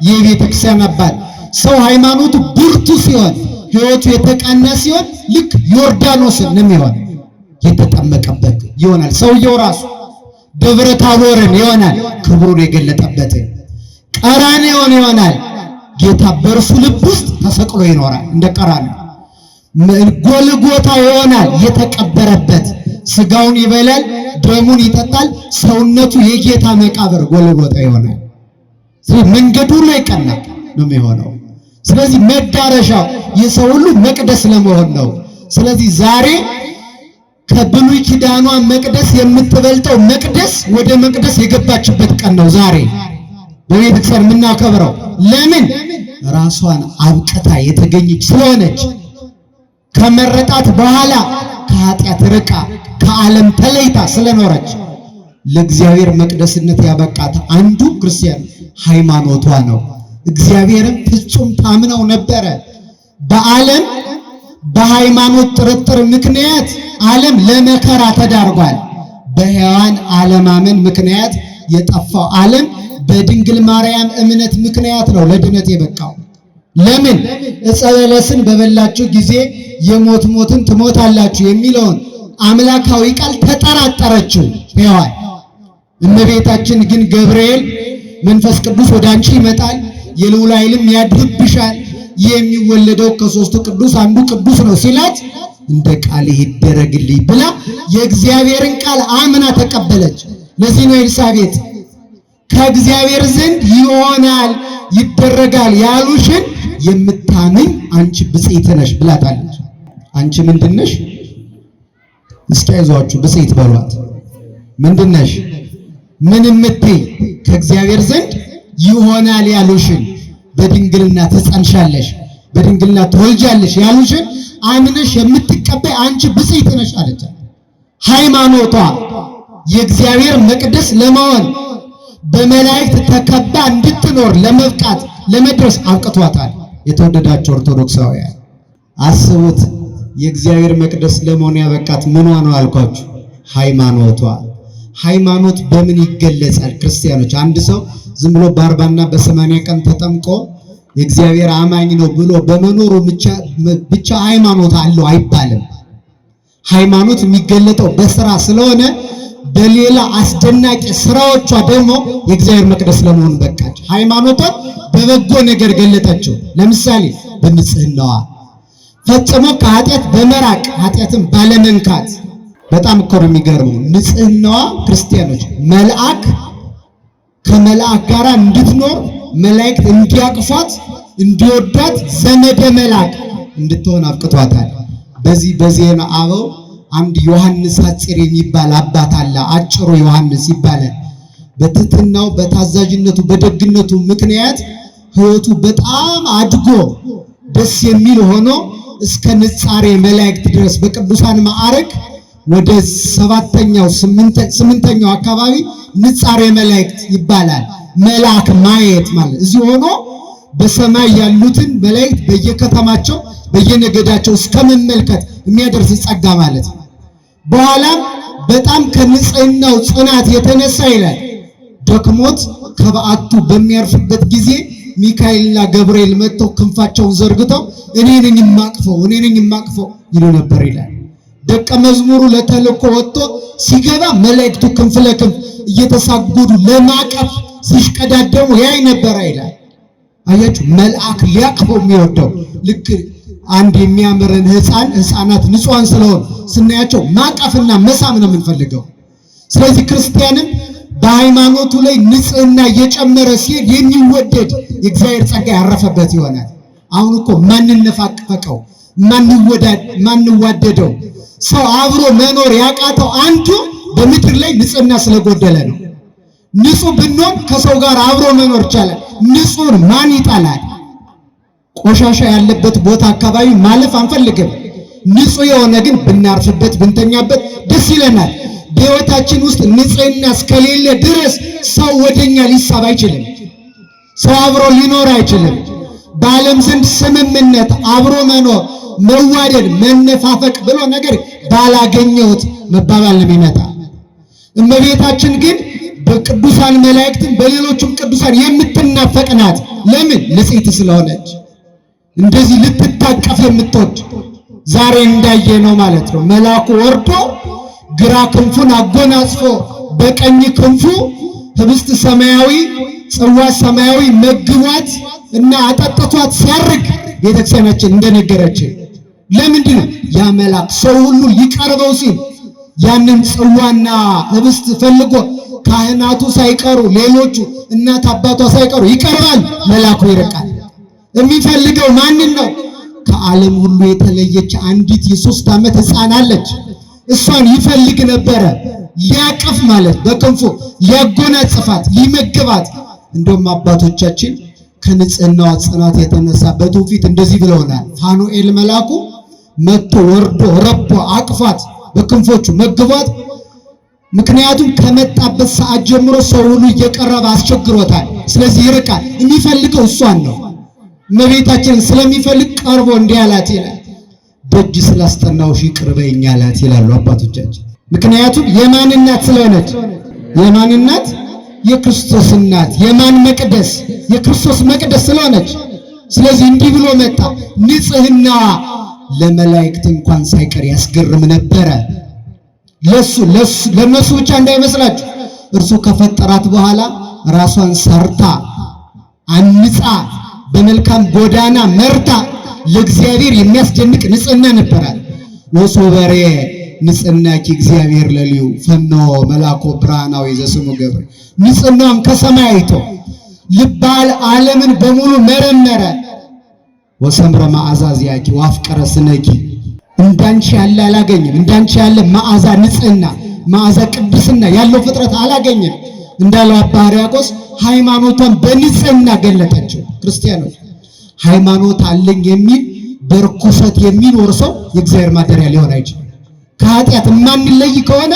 የቤተ ክርስቲያን አባት። ሰው ሃይማኖቱ ብርቱ ሲሆን፣ ሕይወቱ የተቃና ሲሆን ልክ ዮርዳኖስን ነው የሚሆን፣ የተጠመቀበት ይሆናል። ሰውየው ራሱ ደብረ ታቦርን ይሆናል፣ ክብሩን የገለጠበትን። ቀራንዮን ይሆናል፣ ጌታ በእርሱ ልብ ውስጥ ተሰቅሎ ይኖራል እንደ ቀራንዮ። ጎልጎታ ይሆናል፣ የተቀበረበት፣ ስጋውን ይበላል ደሙን ይጠጣል፣ ሰውነቱ የጌታ መቃብር ጎልጎታ ይሆናል። ስለዚህ መንገዱ ላይ ቀና ነው የሚሆነው። ስለዚህ መዳረሻው የሰው ሁሉ መቅደስ ለመሆን ነው። ስለዚህ ዛሬ ከብሉይ ኪዳኗ መቅደስ የምትበልጠው መቅደስ ወደ መቅደስ የገባችበት ቀን ነው ዛሬ በቤተክርስቲያን የምናከብረው። ለምን? ራሷን አብቅታ የተገኘች ስለሆነች፣ ከመረጣት በኋላ ከኃጢአት ርቃ ከዓለም ተለይታ ስለኖረች ለእግዚአብሔር መቅደስነት ያበቃት አንዱ ክርስቲያን ሃይማኖቷ ነው። እግዚአብሔርን ፍጹም ታምነው ነበረ። በዓለም በሃይማኖት ጥርጥር ምክንያት ዓለም ለመከራ ተዳርጓል። በሔዋን አለማመን ምክንያት የጠፋው ዓለም በድንግል ማርያም እምነት ምክንያት ነው ለድነት የበቃው። ለምን? ዕፀ በለስን በበላችሁ ጊዜ የሞት ሞትን ትሞታላችሁ የሚለውን አምላካዊ ቃል ተጠራጠረችው ሔዋን። እመቤታችን ግን ገብርኤል መንፈስ ቅዱስ ወደ አንቺ ይመጣል፣ የልዑል ኃይልም ያድርብሻል፣ የሚወለደው ከሦስቱ ቅዱስ አንዱ ቅዱስ ነው ሲላት እንደ ቃል ይደረግልኝ ብላ የእግዚአብሔርን ቃል አምና ተቀበለች። ለዚህ ነው ኤልሳቤጥ ከእግዚአብሔር ዘንድ ይሆናል ይደረጋል ያሉሽን የምታምኝ አንቺ ብፅዕት ነሽ ብላታለች። አንቺ ምንድነሽ? እስኪ አይዟችሁ ብፅዕት በሏት። ምንድነሽ? ምን የምትይ? ከእግዚአብሔር ዘንድ ይሆናል ያሉሽን፣ በድንግልና ትጸንሻለሽ፣ በድንግልና ትወልጃለሽ ያሉሽን አምነሽ የምትቀበይ አንቺ ብፅዕት ነሽ አለቻት። ሃይማኖቷ የእግዚአብሔር መቅደስ ለመሆን በመላእክት ተከባ እንድትኖር ለመብቃት ለመድረስ አብቅቷታል። የተወደዳችሁ ኦርቶዶክሳውያን አስቡት፣ የእግዚአብሔር መቅደስ ለመሆን ያበቃት ምኗ ነው አልኳችሁ? ሃይማኖቷ። ሃይማኖት በምን ይገለጻል? ክርስቲያኖች አንድ ሰው ዝም ብሎ በ40 እና በ80 ቀን ተጠምቆ የእግዚአብሔር አማኝ ነው ብሎ በመኖሩ ብቻ ሃይማኖት አለው አይባልም። ሃይማኖት የሚገለጠው በስራ ስለሆነ በሌላ አስደናቂ ስራዎቿ ደግሞ የእግዚአብሔር መቅደስ ለመሆን በቃች። ሃይማኖቷን በበጎ ነገር ገለጠችው። ለምሳሌ በንጽህናዋ ፈጽሞ ከኃጢአት በመራቅ ኃጢአትን ባለመንካት። በጣም እኮ ነው የሚገርመው ንጽህናዋ። ክርስቲያኖች መልአክ ከመልአክ ጋር እንድትኖር መላእክት እንዲያቅፏት እንዲወዳት ዘመደ መልአክ እንድትሆን አብቅቷታል። በዜና አበው አንድ ዮሐንስ ሐጺር የሚባል አባት አለ። አጭሩ ዮሐንስ ይባላል። በትህትናው በታዛዥነቱ በደግነቱ ምክንያት ሕይወቱ በጣም አድጎ ደስ የሚል ሆኖ እስከ ንጻሬ መላእክት ድረስ በቅዱሳን ማዕረግ ወደ 8ኛው አካባቢ ንጻሬ መላእክት ይባላል። መልአክ ማየት ማለት እዚህ ሆኖ በሰማይ ያሉትን መላእክት በየከተማቸው በየነገዳቸው እስከመመልከት የሚያደርስ ጸጋ ማለት ነው። በኋላም በጣም ከንጽህናው ጽናት የተነሳ ይላል ደክሞት ከበዓቱ በሚያርፍበት ጊዜ ሚካኤልና ገብርኤል መጥተው ክንፋቸውን ዘርግተው እኔ ነኝ የማቅፈው ይሉ ነበር ይላል። ደቀ መዝሙሩ ለተልእኮ ወጥቶ ሲገባ መላእክቱ ክንፍ ለክንፍ እየተሳጎዱ ለማቀፍ ሲሽቀዳደሙ ያይ ነበር ይላል። አያችሁ መልአክ ሊያቅፈው የሚወደው ልክ አንድ የሚያምርን ህፃናት ንጹሃን ስለሆኑ ስናያቸው ማቀፍና መሳም ነው የምንፈልገው። ስለዚህ ክርስቲያንም በሃይማኖቱ ላይ ንጽህና እየጨመረ ሲሄድ የሚወደድ የእግዚአብሔር ጸጋ ያረፈበት ይሆናል። አሁን እኮ ማንነፋቀቀው ማንዋደደው ሰው አብሮ መኖር ያቃተው አንዱ በምድር ላይ ንጽህና ስለጎደለ ነው። ንጹህ ብንሆን ከሰው ጋር አብሮ መኖር ይቻላል። ንጹህን ማን ይጠላል? ቆሻሻ ያለበት ቦታ አካባቢ ማለፍ አንፈልግም። ንጹህ የሆነ ግን ብናርፍበት ብንተኛበት ደስ ይለናል። በሕይወታችን ውስጥ ንጽህና እስከሌለ ድረስ ሰው ወደኛ ሊሳብ አይችልም። ሰው አብሮ ሊኖር አይችልም። በዓለም ዘንድ ስምምነት፣ አብሮ መኖር፣ መዋደድ፣ መነፋፈቅ ብሎ ነገር ባላገኘሁት መባባል ነው የሚመጣ። እመቤታችን ግን በቅዱሳን መላእክትን በሌሎችም ቅዱሳን የምትናፈቅ ናት። ለምን? ንጽሕት ስለሆነች እንደዚህ ልትታቀፍ የምትወድ ዛሬ እንዳየነው ማለት ነው። መልአኩ ወርዶ ግራ ክንፉን አጎናጽፎ በቀኝ ክንፉ ህብስት ሰማያዊ ጽዋ ሰማያዊ መግቧት እና አጠጥቷት ሲያርግ ቤተክርስቲያናችን እንደነገረችን ለምንድን ነው ያ መልአክ ሰው ሁሉ ሊቀርበው ሲል ያንን ጽዋና ህብስት ፈልጎ ካህናቱ ሳይቀሩ ሌሎቹ እናት አባቷ ሳይቀሩ ይቀርባል፣ መልአኩ ይርቃል። የሚፈልገው ማንን ነው? ከዓለም ሁሉ የተለየች አንዲት የ3 ዓመት ሕፃን አለች። እሷን ይፈልግ ነበረ ሊያቀፍ ማለት በክንፉ ሊያጎናጽፋት ሊመግባት። እንደውም አባቶቻችን ከንጽህናዋ ጽናት የተነሳ በትውፊት እንደዚህ ብለውናል። ፋኑኤል መልአኩ መጥቶ ወርዶ ረቦ አቅፋት በክንፎቹ መግቧት። ምክንያቱም ከመጣበት ሰዓት ጀምሮ ሰው ሁሉ እየቀረበ አስቸግሮታል። ስለዚህ ይርቃል። የሚፈልገው እሷን ነው። እመቤታችንን ስለሚፈልግ ቀርቦ እንዲህ አላት ይላል፣ ደጅ ስላስጠናውሽ ይቅር በይኝ አላት ይላሉ አባቶቻችን። ምክንያቱም የማን እናት ስለሆነች፣ የማን እናት? የክርስቶስ እናት። የማን መቅደስ? የክርስቶስ መቅደስ ስለሆነች። ስለዚህ እንዲህ ብሎ መጣ። ንጽህና ለመላእክት እንኳን ሳይቀር ያስገርም ነበረ። ለነሱ ብቻ እንዳይመስላችሁ እርሱ ከፈጠራት በኋላ ራሷን ሰርታ አንጻ በመልካም ጎዳና መርታ ለእግዚአብሔር የሚያስደንቅ ንጽህና ነበራት። ወሶበሬ ንጽህናኪ እግዚአብሔር ለልዩ ፈኖ መልአኮ ብርሃናዊ ዘስሙ ገብርኤል። ንጽህናም ከሰማይ አይቶ ልባል ዓለምን በሙሉ መረመረ። ወሰምረ መዓዛ ዚአኪ ወአፍቀረ ስነኪ። እንዳንቺ ያለ አላገኘም። እንዳንቺ ያለ መዓዛ ንጽህና መዓዛ ቅድስና ያለው ፍጥረት አላገኘም እንዳለው አባ ሕርያቆስ ሃይማኖቷን በንጽህና ገለጠችው። ክርስቲያኖች ሃይማኖት አለኝ የሚል በርኩሰት የሚኖር ሰው የእግዚአብሔር ማደሪያ ሊሆን አይችልም። ከኃጢአት ማንለይ ከሆነ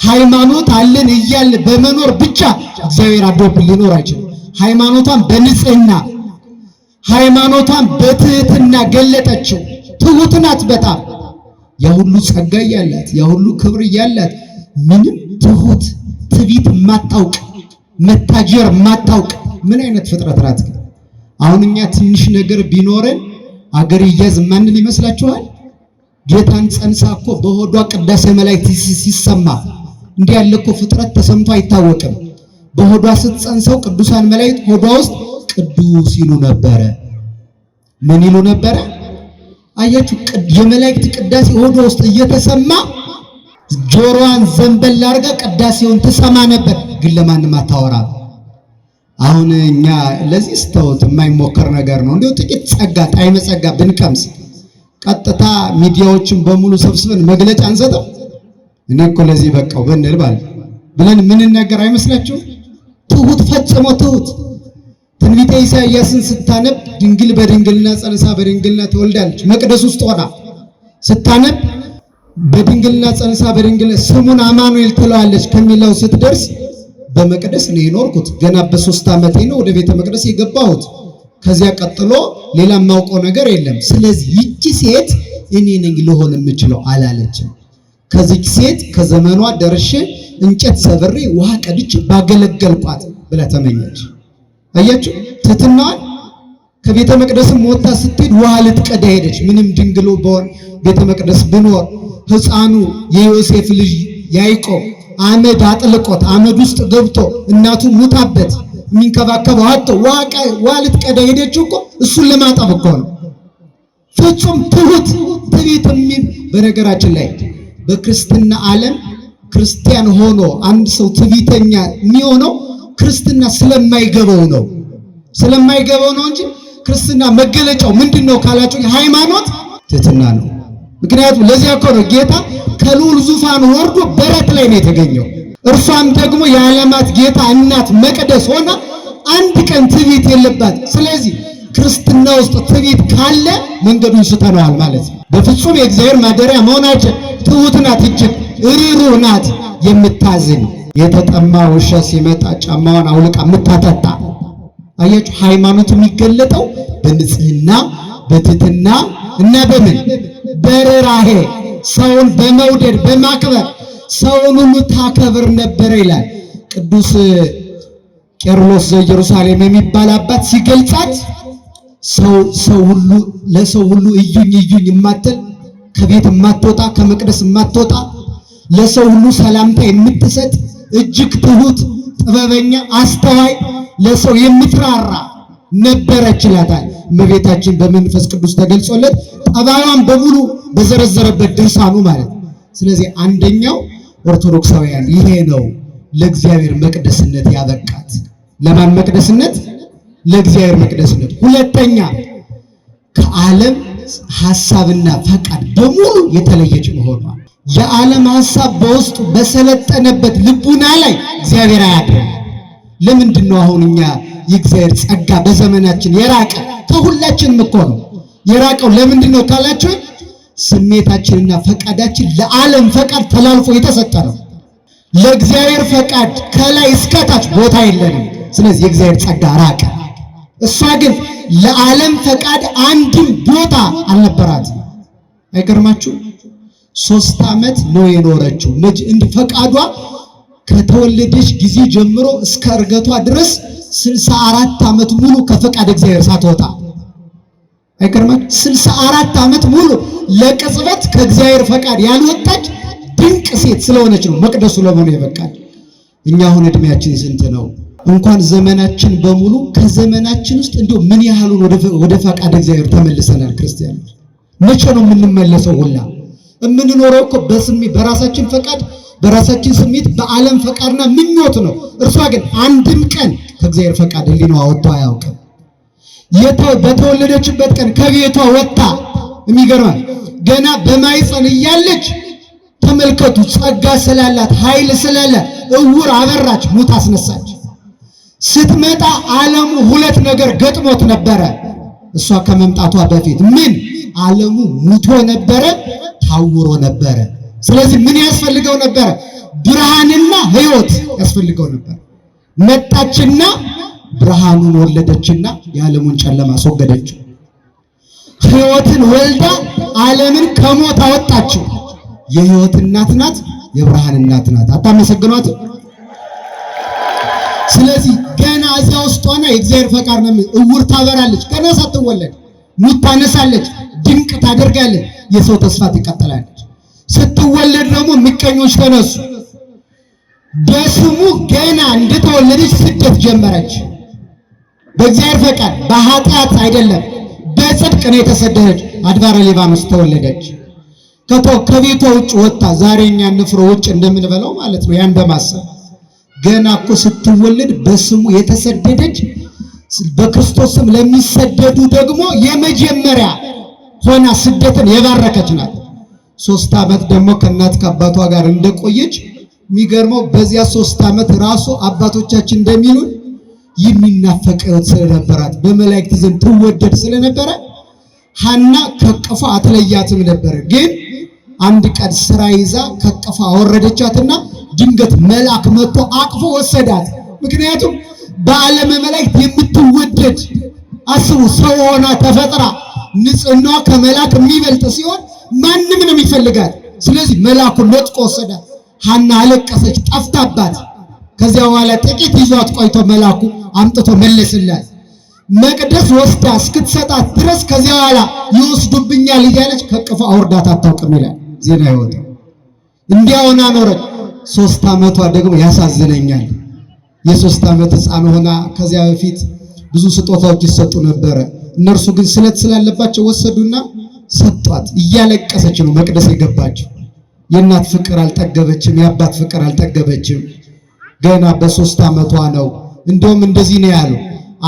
ሃይማኖት አለን እያለ በመኖር ብቻ እግዚአብሔር አድሮብን ሊኖር አይችልም። ሃይማኖቷን በንጽህና ሃይማኖቷን በትህትና ገለጠችው። ትሁት ናት በጣም የሁሉ ጸጋ ያላት የሁሉ ክብር ያላት ምንም ትሁት ትዕቢት ማታውቅ መታጀር ማታውቅ ምን አይነት ፍጥረት ናት? አሁን እኛ ትንሽ ነገር ቢኖረን አገር ይያዝ ማንን ይመስላችኋል? ጌታን ጸንሳ እኮ በሆዷ ቅዳሴ መላእክት ሲሰማ እንዲህ ያለ እኮ ፍጥረት ተሰምቶ አይታወቅም። በሆዷ ስትጸንሰው ቅዱሳን መላእክት ሆዷ ውስጥ ቅዱስ ይሉ ነበረ። ምን ይሉ ነበረ? አያችሁ፣ የመላእክት ቅዳሴ ሆዷ ውስጥ እየተሰማ ጆሮዋን ዘንበል አድርጋ ቅዳሴውን ትሰማ ነበር፣ ግን ለማንም አታወራም። አሁን እኛ ለዚህ ስተውት የማይሞከር ነገር ነው። እንደው ጥቂት ጸጋ ጣዕመ ጸጋ ብንቀምስ ቀጥታ ሚዲያዎችን በሙሉ ሰብስበን መግለጫ አንሰጥም። እኔ እኮ ለዚህ በቃው ብንል ብለን ምን ነገር አይመስላችሁም? ትሁት ፈጽሞ ትሁት ትንቢተ ኢሳይያስን ስታነብ ድንግል በድንግልና ጸንሳ በድንግልና ትወልዳለች። መቅደስ ውስጥ ሆና ስታነብ በድንግልና ጸንሳ በድንግልና ስሙን አማኑኤል ትለዋለች ከሚለው ስትደርስ በመቅደስ ነው የኖርኩት፣ ገና በ3 ዓመቴ ነው ወደ ቤተ መቅደስ የገባሁት፣ ከዚያ ቀጥሎ ሌላ የማውቀው ነገር የለም። ስለዚህ ይቺ ሴት እኔ ነኝ ልሆን የምችለው አላለችም። ከዚች ሴት ከዘመኗ ደርሼ እንጨት ሰብሬ ውሃ ቀድቼ ባገለገልኳት ብላ ተመኘች። አያችሁ ትሕትናዋን። ከቤተ መቅደስም ወጣ ስትሄድ ውሃ ልትቀዳ ሄደች። ምንም ድንግሎ በሆን ቤተ መቅደስ ብኖር ሕፃኑ የዮሴፍ ልጅ ያዕቆብ አመድ አጥልቆት አመድ ውስጥ ገብቶ እናቱ ሙታበት የሚንከባከበው አጥቶ ውሃ ልትቀዳ ሄደችው እኮ እሱን ለማጠብ እኮ ነው። ፍጹም ትሁት ትዕቢት በነገራችን ላይ በክርስትና ዓለም ክርስቲያን ሆኖ አንድ ሰው ትዕቢተኛ የሚሆነው ክርስትና ስለማይገባው ነው እንጂ ክርስትና መገለጫው ምንድነው ካላችሁ ሃይማኖት ትሕትና ነው። ምክንያቱም ለዚያ እኮ ነው ጌታ ከልዑል ዙፋን ወርዶ በረት ላይ ነው የተገኘው። እርሷም ደግሞ የዓለማት ጌታ እናት መቅደስ ሆና አንድ ቀን ትዕቢት የለባት። ስለዚህ ክርስትና ውስጥ ትዕቢት ካለ መንገዱን ስተነዋል ማለት ነው። በፍጹም የእግዚአብሔር ማደሪያ መሆናችን ትሁት ናት፣ እጅግ ርኅሩኅ ናት፣ የምታዝን የተጠማ ውሻ ሲመጣ ጫማዋን አውልቃ የምታጠጣ። አያችሁ ሃይማኖት የሚገለጠው በንጽህና በትሕትና እና በምን በርኅራኄ ሰውን በመውደድ በማክበር ሰውን ሁሉ ታከብር ነበር ይላል ቅዱስ ቄርሎስ ዘኢየሩሳሌም የሚባል አባት ሲገልጻት ሰው ሁሉ ለሰው ሁሉ እዩኝ የማትል ከቤት የማትወጣ ከመቅደስ የማትወጣ ለሰው ሁሉ ሰላምታ የምትሰጥ እጅግ ትሁት ጥበበኛ አስተዋይ ለሰው የምትራራ ነበረች ይላታል። እመቤታችን በመንፈስ ቅዱስ ተገልጾለት ጠባዩን በሙሉ በዘረዘረበት ድርሳኑ ማለት ነው። ስለዚህ አንደኛው ኦርቶዶክሳውያን ይሄ ነው ለእግዚአብሔር መቅደስነት ያበቃት። ለማን መቅደስነት? ለእግዚአብሔር መቅደስነት። ሁለተኛ ከዓለም ሐሳብና ፈቃድ በሙሉ የተለየች መሆኗ። የዓለም ሐሳብ በውስጡ በሰለጠነበት ልቡና ላይ እግዚአብሔር አያድርም። ለምንድን ነው አሁን እኛ የእግዚአብሔር ጸጋ በዘመናችን የራቀ? ከሁላችንም እኮ ነው የራቀው። ለምንድን ነው ካላችሁ ስሜታችንና ፈቃዳችን ለዓለም ፈቃድ ተላልፎ የተሰጠ ነው። ለእግዚአብሔር ፈቃድ ከላይ እስከታች ቦታ የለንም። ስለዚህ የእግዚአብሔር ጸጋ ራቀ። እሷ ግን ለዓለም ፈቃድ አንድም ቦታ አልነበራትም። አይገርማችሁ? 3 ዓመት ነው የኖረችው። እንዲህ ፈቃዷ ከተወለደች ጊዜ ጀምሮ እስከ እርገቷ ድረስ 64 ዓመት ሙሉ ከፈቃድ እግዚአብሔር ሳትወጣ። አይገርማችሁ? 64 ዓመት ሙሉ ለቅጽበት ከእግዚአብሔር ፈቃድ ያልወጣች ድንቅ ሴት ስለሆነች ነው መቅደሱ ለመሆኑ የበቃል። እኛ አሁን እድሜያችን ስንት ነው? እንኳን ዘመናችን በሙሉ ከዘመናችን ውስጥ እንደው ምን ያህሉን ወደ ፈቃድ እግዚአብሔር ተመልሰናል? ክርስቲያኖች መቼ ነው የምንመለሰው? ሁላ የምንኖረው እኮ በራሳችን ፈቃድ በራሳችን ስሜት በዓለም ፈቃድና ምኞት ነው። እርሷ ግን አንድም ቀን ከእግዚአብሔር ፈቃድ ሕሊናዋ ወጥቶ አያውቅም። በተወለደችበት ቀን ከቤቷ ወጣ። የሚገርማል ገና በማይፀን እያለች ተመልከቱ፣ ጸጋ ስላላት ኃይል ስላላት እውር አበራች፣ ሙት አስነሳች። ስትመጣ ዓለሙ 2 ነገር ገጥሞት ነበረ። እሷ ከመምጣቷ በፊት ምን ዓለሙ ሙቶ ነበረ፣ ታውሮ ነበረ። ስለዚህ ምን ያስፈልገው ነበረ? ብርሃንና ሕይወት ያስፈልገው ነበር። መጣችና ብርሃኑን ወለደችና የዓለሙን ጨለማ አስወገደችው። ሕይወትን ወልዳ ዓለምን ከሞት አወጣችው። የሕይወት እናት ናት፣ የብርሃን እናት ናት። አታመሰግኗት? ስለዚህ ገና እዚያ ውስጥ ሆና የእግዚአብሔር ፈቃድ ነው። እውር ታበራለች፣ ገና ሳትወለድ ሙት ታነሳለች፣ ድንቅ ታደርጋለች፣ የሰው ተስፋ ትቀጥላለች። ስትወለድ ደግሞ ምቀኞች ተነሱ። በስሙ ገና እንደተወለደች ስደት ጀመረች። በእግዚአብሔር ፈቃድ በኃጢአት አይደለም፣ በጽድቅ ነው የተሰደደች። አድባረ ሊባኖስ ተወለደች። ከቤቷ ውጭ ወጣ። ዛሬ እኛ ንፍሮ ውጭ እንደምንበላው ማለት ነው። ያን በማሰብ ገና እኮ ስትወለድ በስሙ የተሰደደች፣ በክርስቶስም ለሚሰደዱ ደግሞ የመጀመሪያ ሆና ስደትን የባረከች ናት። 3 ዓመት ደግሞ ከእናት ከአባቷ ጋር እንደቆየች የሚገርመው በዚያ 3 ዓመት ራሱ አባቶቻችን እንደሚሉን የሚናፈቀው ስለነበራት በመላእክት ዘንድ ትወደድ ስለነበረ ሐና ከቅፏ አትለያትም ነበር። ግን አንድ ቀን ስራ ይዛ ከቅፏ አወረደቻትና ድንገት መልአክ መጥቶ አቅፎ ወሰዳት። ምክንያቱም በዓለመ መላእክት የምትወደድ አስቡ፣ ሰው ሆና ተፈጥራ ንጽሕናዋ ከመልአክ የሚበልጥ ሲሆን ማንም ነው የሚፈልጋት። ስለዚህ መልአኩ ነጥቆ ወሰዳት። ሐና አለቀሰች፣ ጠፍታባት። ከዚያ በኋላ ጥቂት ይዟት ቆይቶ መልአኩ አምጥቶ መለስላት። መቅደስ ወስዳ እስክትሰጣት ድረስ ከዚያ በኋላ ይወስዱብኛል እያለች ከቅፏ አውርዳት አታውቅም ይላል ዜና ይወጣል። እንዲያውና ኖረች። 3 ዓመቷ ደግሞ ያሳዝነኛል። የ3 ዓመት ሕፃን ሆና ከዚያ በፊት ብዙ ስጦታዎች ይሰጡ ነበረ። እነርሱ ግን ስለት ስላለባቸው ወሰዱና ሰጧት። እያለቀሰች ነው መቅደስ የገባችው። የእናት ፍቅር አልጠገበችም፣ የአባት ፍቅር አልጠገበችም። ገና በ3 ዓመቷ ነው። እንደውም እንደዚህ ነው ያለው፣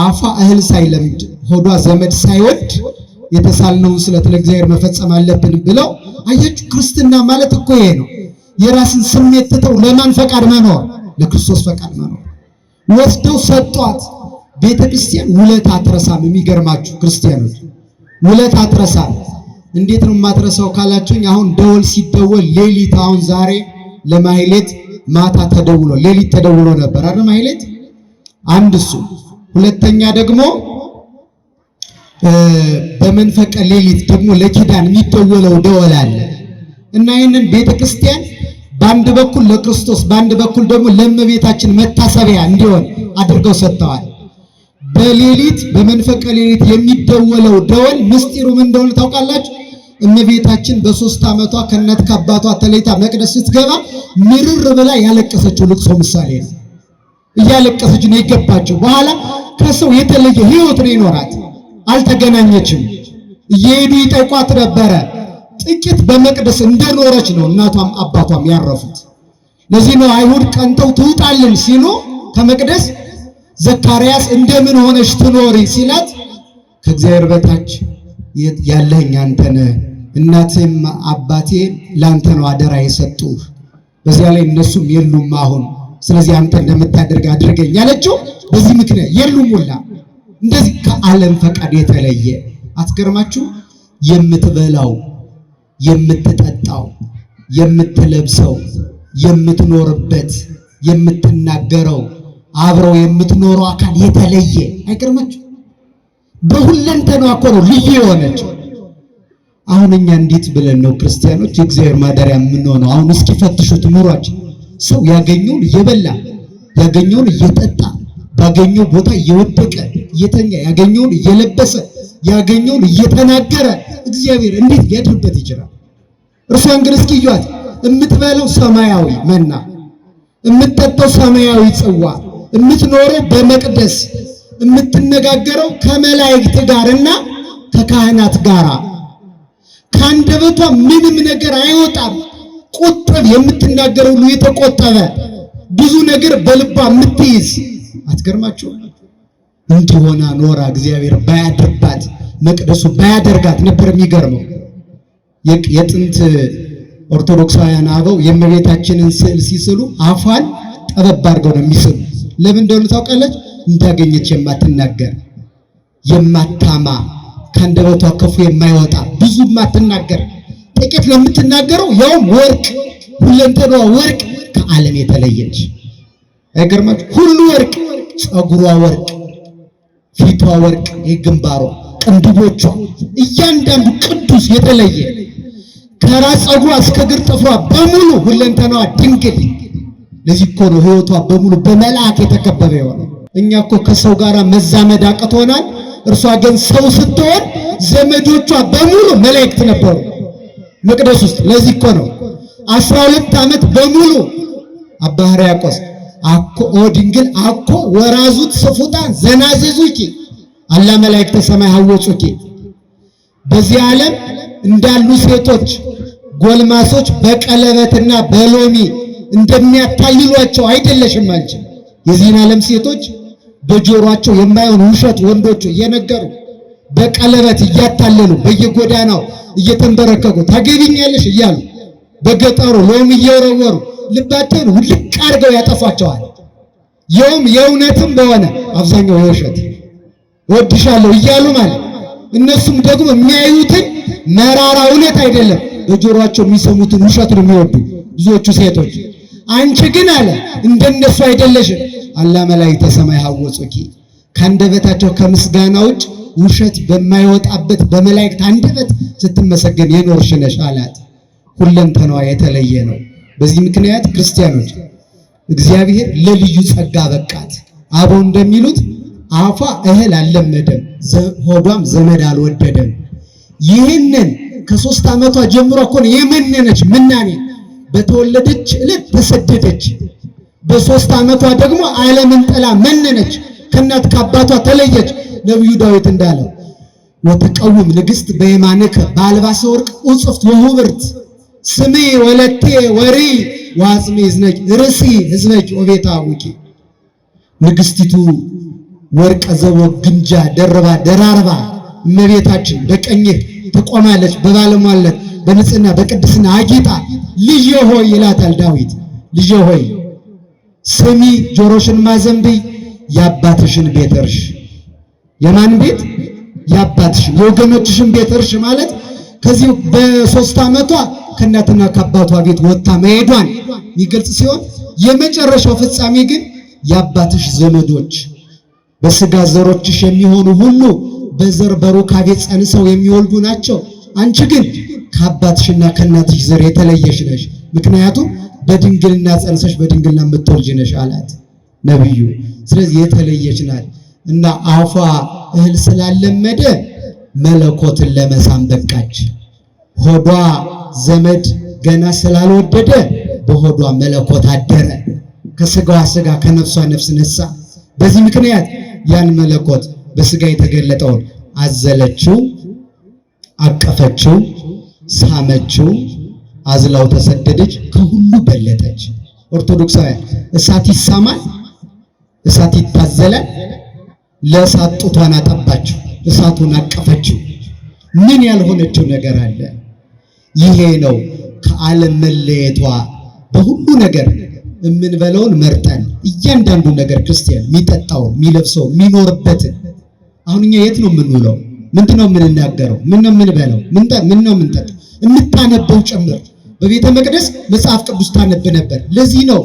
አፏ እህል ሳይለምድ ሆዷ ዘመድ ሳይወድ የተሳልነውን ስለት ለእግዚአብሔር መፈጸም አለብን ብለው። አያችሁ፣ ክርስትና ማለት እኮ ይሄ ነው። የራስን ስሜት ትተው ለማን ፈቃድ መኖር? ለክርስቶስ ፈቃድ መኖር። ወስደው ሰጧት። ቤተ ክርስቲያን ውለታ አትረሳም። የሚገርማችሁ ክርስቲያኖች ውለታ አትረሳም። እንዴት ነው የማትረሳው ካላችሁኝ፣ አሁን ደወል ሲደወል ሌሊት፣ አሁን ዛሬ ለማህሌት ማታ ተደውሎ ሌሊት ተደውሎ ነበር አይደል? ማህሌት አንድ እሱ፣ ሁለተኛ ደግሞ በመንፈቀ ሌሊት ደግሞ ለኪዳን የሚደወለው ደወል አለ እና ይህንን ቤተክርስቲያን በአንድ በኩል ለክርስቶስ በአንድ በኩል ደግሞ ለእመቤታችን መታሰቢያ እንዲሆን አድርገው ሰጥተዋል። በሌሊት በመንፈቀ ሌሊት የሚደወለው ደወል ምስጢሩ ምን እንደሆነ ታውቃላችሁ? እመቤታችን በ3 ዓመቷ ከእናት ከአባቷ ተለይታ መቅደስ ስትገባ ምርር ብላ ያለቀሰችው ልቅሶ ምሳሌ ነው። እያለቀሰች ነው የገባችው። በኋላ ከሰው የተለየ ሕይወት ነው ይኖራት። አልተገናኘችም። እየሄዱ ይጠይቋት ነበረ። ጥቂት በመቅደስ እንደኖረች ነው እናቷም አባቷም ያረፉት። ለዚህ ነው አይሁድ ቀንተው ትውጣልን ሲሉ ከመቅደስ ዘካርያስ እንደምን ሆነሽ ትኖሪ ሲላት ከእግዚአብሔር በታች ያለኝ አንተ ነህ፣ እናትም አባቴ ላንተ ነው አደራ የሰጡህ፣ በዚያ ላይ እነሱም የሉም አሁን፣ ስለዚህ አንተ እንደምታደርግ አድርገኝ ያለችው በዚህ ምክንያት የሉም ሁላ። እንደዚህ ከዓለም ፈቃድ የተለየ አትገርማችሁ? የምትበላው የምትጠጣው የምትለብሰው የምትኖርበት የምትናገረው አብረው የምትኖረው አካል የተለየ አይገርማችሁ? በሁለንተናዋ እኮ ነው ልዩ የሆነችው። አሁን እኛ እንዴት ብለን ነው ክርስቲያኖች የእግዚአብሔር ማደሪያ የምንሆነው? አሁን እስኪ ፈትሹት ኑሯችን። ሰው ያገኘውን እየበላ ያገኘውን እየጠጣ ባገኘው ቦታ እየወደቀ እየተኛ ያገኘውን እየለበሰ ያገኘውን እየተናገረ እግዚአብሔር እንዴት ሊያድርበት ይችላል? እርሷን ግን እስኪ እዩዋት። የምትበላው ሰማያዊ መና፣ የምትጠጣው ሰማያዊ ጽዋ፣ የምትኖረው በመቅደስ፣ የምትነጋገረው ከመላእክት ጋርና ከካህናት ጋር። ከአንደበቷ ምንም ነገር አይወጣም። ቁጥብ የምትናገረው ሁሉ የተቆጠበ ብዙ ነገር በልቧ የምትይዝ አትገርማችሁ? እንዲሆና ኖራ እግዚአብሔር ባያድርባት መቅደሱ ባያደርጋት ነበር የሚገርመው። የጥንት ኦርቶዶክሳውያን አበው የእመቤታችንን ስዕል ሲስሉ አፏን ጠበብ አድርገው ነው የሚስሉ። ለምን እንደሆነ ታውቃለች? እንዳገኘች የማትናገር የማታማ ከአንደበቷ ክፉ የማይወጣ ብዙ ማትናገር ጥቂት ነው የምትናገረው፣ ያውም ወርቅ ሁለንተናዋ ወርቅ ከዓለም የተለየች አይገርማችሁ? ሁሉ ወርቅ፣ ፀጉሯ ወርቅ፣ ፊቷ ወርቅ፣ የግንባሯ ቅንድቦቿ እያንዳንዱ ቅዱስ የተለየ ከራስ ፀጉሯ እስከ እግር ጥፍሯ በሙሉ ሁለንተናዋ ድንግል። ለዚህ እኮ ነው ሕይወቷ በሙሉ በመልአክ የተከበበ የሆነው። እኛ እኮ ከሰው ጋር መዛመድ አቅቶናል። እርሷ ግን ሰው ስትሆን ዘመዶቿ በሙሉ መላእክት ነበሩ መቅደስ ውስጥ። ለዚህ እኮ ነው 12 ዓመት በሙሉ አባ ሕርያቆስ አኮ ኦ ድንግል አኮ ወራዙት ስፉጣን ዘናዘዙኪ አላ መላእክተ ሰማይ ሐወጹኪ። በዚህ ዓለም እንዳሉ ሴቶች ጎልማሶች በቀለበትና በሎሚ እንደሚያታልሏቸው አይደለሽም አንቺ። የዚህን ዓለም ሴቶች በጆሮአቸው የማይሆን ውሸት ወንዶቹ እየነገሩ በቀለበት እያታለሉ በየጎዳናው እየተንበረከኩ ታገቢኛለሽ እያሉ በገጠሩ ሎሚ እየወረወሩ ልባቸውን ውልቅ አድርገው ያጠፏቸዋል። ይኸውም የእውነትም በሆነ አብዛኛው የውሸት እወድሻለሁ እያሉ ማለት እነሱም ደግሞ የሚያዩትን መራራ እውነት አይደለም በጆሮአቸው የሚሰሙትን ውሸት ነው የሚወዱ ብዙዎቹ ሴቶች። አንቺ ግን አለ እንደነሱ አይደለሽም። አላ መላእክተ ሰማይ ሐወጹኪ ከአንደበታቸው ከምስጋና ውጭ ውሸት በማይወጣበት በመላእክት አንደበት ስትመሰገን የኖርሽ ነሽ አላት። ሁለንተናዋ የተለየ ነው። በዚህ ምክንያት ክርስቲያኖች እግዚአብሔር ለልዩ ጸጋ በቃት። አበው እንደሚሉት አፏ እህል አልለመደም፣ ሆዷም ዘመድ አልወደደም። ይህንን ከ3 ዓመቷ ጀምሮ እኮ የመነነች ምናኔ በተወለደች ዕለት ተሰደደች። በ3 ዓመቷ ደግሞ ዓለምን ጥላ መነነች፣ ከእናት ከአባቷ ተለየች። ነብዩ ዳዊት እንዳለው ወተቀውም ንግሥት በየማንከ በአልባሰ ወርቅ ውጽፍት ወሁብርት ስሜ ወለቴ ወሪ ዋጽሜ ዝነጅ ርሲ ህዝበጅ ወቤታ ውቂ። ንግሥቲቱ ወርቀ ዘቦ ግምጃ ደርባ ደራርባ እመቤታችን በቀኝህ ትቆማለች፣ በባለሟልነት በንጽህና በቅድስና አጊጣ። ልጄ ሆይ ይላታል ዳዊት፣ ልጄ ሆይ ስሚ፣ ጆሮሽን ማዘንብይ፣ የአባትሽን ቤት እርሽ። የማን ቤት? የአባትሽን የወገኖችሽን ቤት እርሽ ማለት ከዚህ በ3 ዓመቷ ከእናትና ከአባቷ ቤት ወጣ መሄዷን የሚገልጽ ሲሆን የመጨረሻው ፍጻሜ ግን የአባትሽ ዘመዶች በስጋ ዘሮችሽ የሚሆኑ ሁሉ በዘር በሩካቤ ጸንሰው የሚወልዱ ናቸው። አንቺ ግን ከአባትሽና ከእናትሽ ዘር የተለየሽ ነሽ፣ ምክንያቱም በድንግልና ጸንሰሽ በድንግልና የምትወልጂ ነሽ አላት ነብዩ። ስለዚህ የተለየች ናት እና አፏ እህል ስላለመደ መለኮትን ለመሳም በቃች። ሆዷ ዘመድ ገና ስላልወደደ በሆዷ መለኮት አደረ። ከስጋዋ ስጋ ከነፍሷ ነፍስ ነሳ። በዚህ ምክንያት ያን መለኮት በስጋ የተገለጠውን አዘለችው፣ አቀፈችው፣ ሳመችው፣ አዝላው ተሰደደች፣ ከሁሉ በለጠች። ኦርቶዶክሳውያን እሳት ይሳማል፣ እሳት ይታዘላል። ለእሳት ጡቷን አጠባችው፣ እሳቱን አቀፈችው። ምን ያልሆነችው ነገር አለ? ይሄ ነው ከዓለም መለየቷ። በሁሉ ነገር የምንበለውን መርጠን እያንዳንዱ ነገር ክርስቲያን የሚጠጣውን፣ የሚለብሰውን፣ የሚኖርበትን። አሁን እኛ የት ነው የምንውለው? ምንድነው የምንናገረው? ምን ነው የምንበለው? ምን ነው የምንጠጣው? የምታነበው ጭምር በቤተ መቅደስ መጽሐፍ ቅዱስ ታነብ ነበር። ለዚህ ነው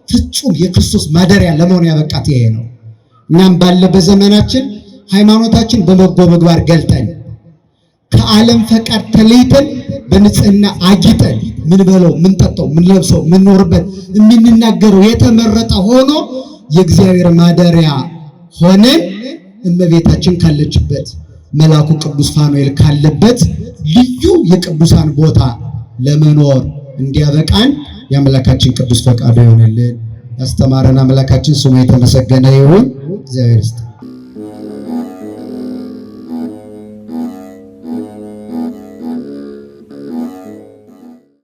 ፍጹም የክርስቶስ ማደሪያ ለመሆን ያበቃት ይሄ ነው። እኛም ባለ በዘመናችን ሃይማኖታችን በበጎ ምግባር ገልጠን ከዓለም ፈቃድ ተለይተን በንጽህና አጊጠን ምን በለው ምን ጠጣው ምን ለብሰው ምን ኖርበት የምንናገረው የተመረጠ ሆኖ የእግዚአብሔር ማደሪያ ሆነን እመቤታችን ካለችበት መልአኩ ቅዱስ ፋኑኤል ካለበት ልዩ የቅዱሳን ቦታ ለመኖር እንዲያበቃን የአምላካችን ቅዱስ ፈቃዱ ይሆንልን። ያስተማረን አምላካችን ስሙ የተመሰገነ ይሁን። እግዚአብሔር ይስጥ።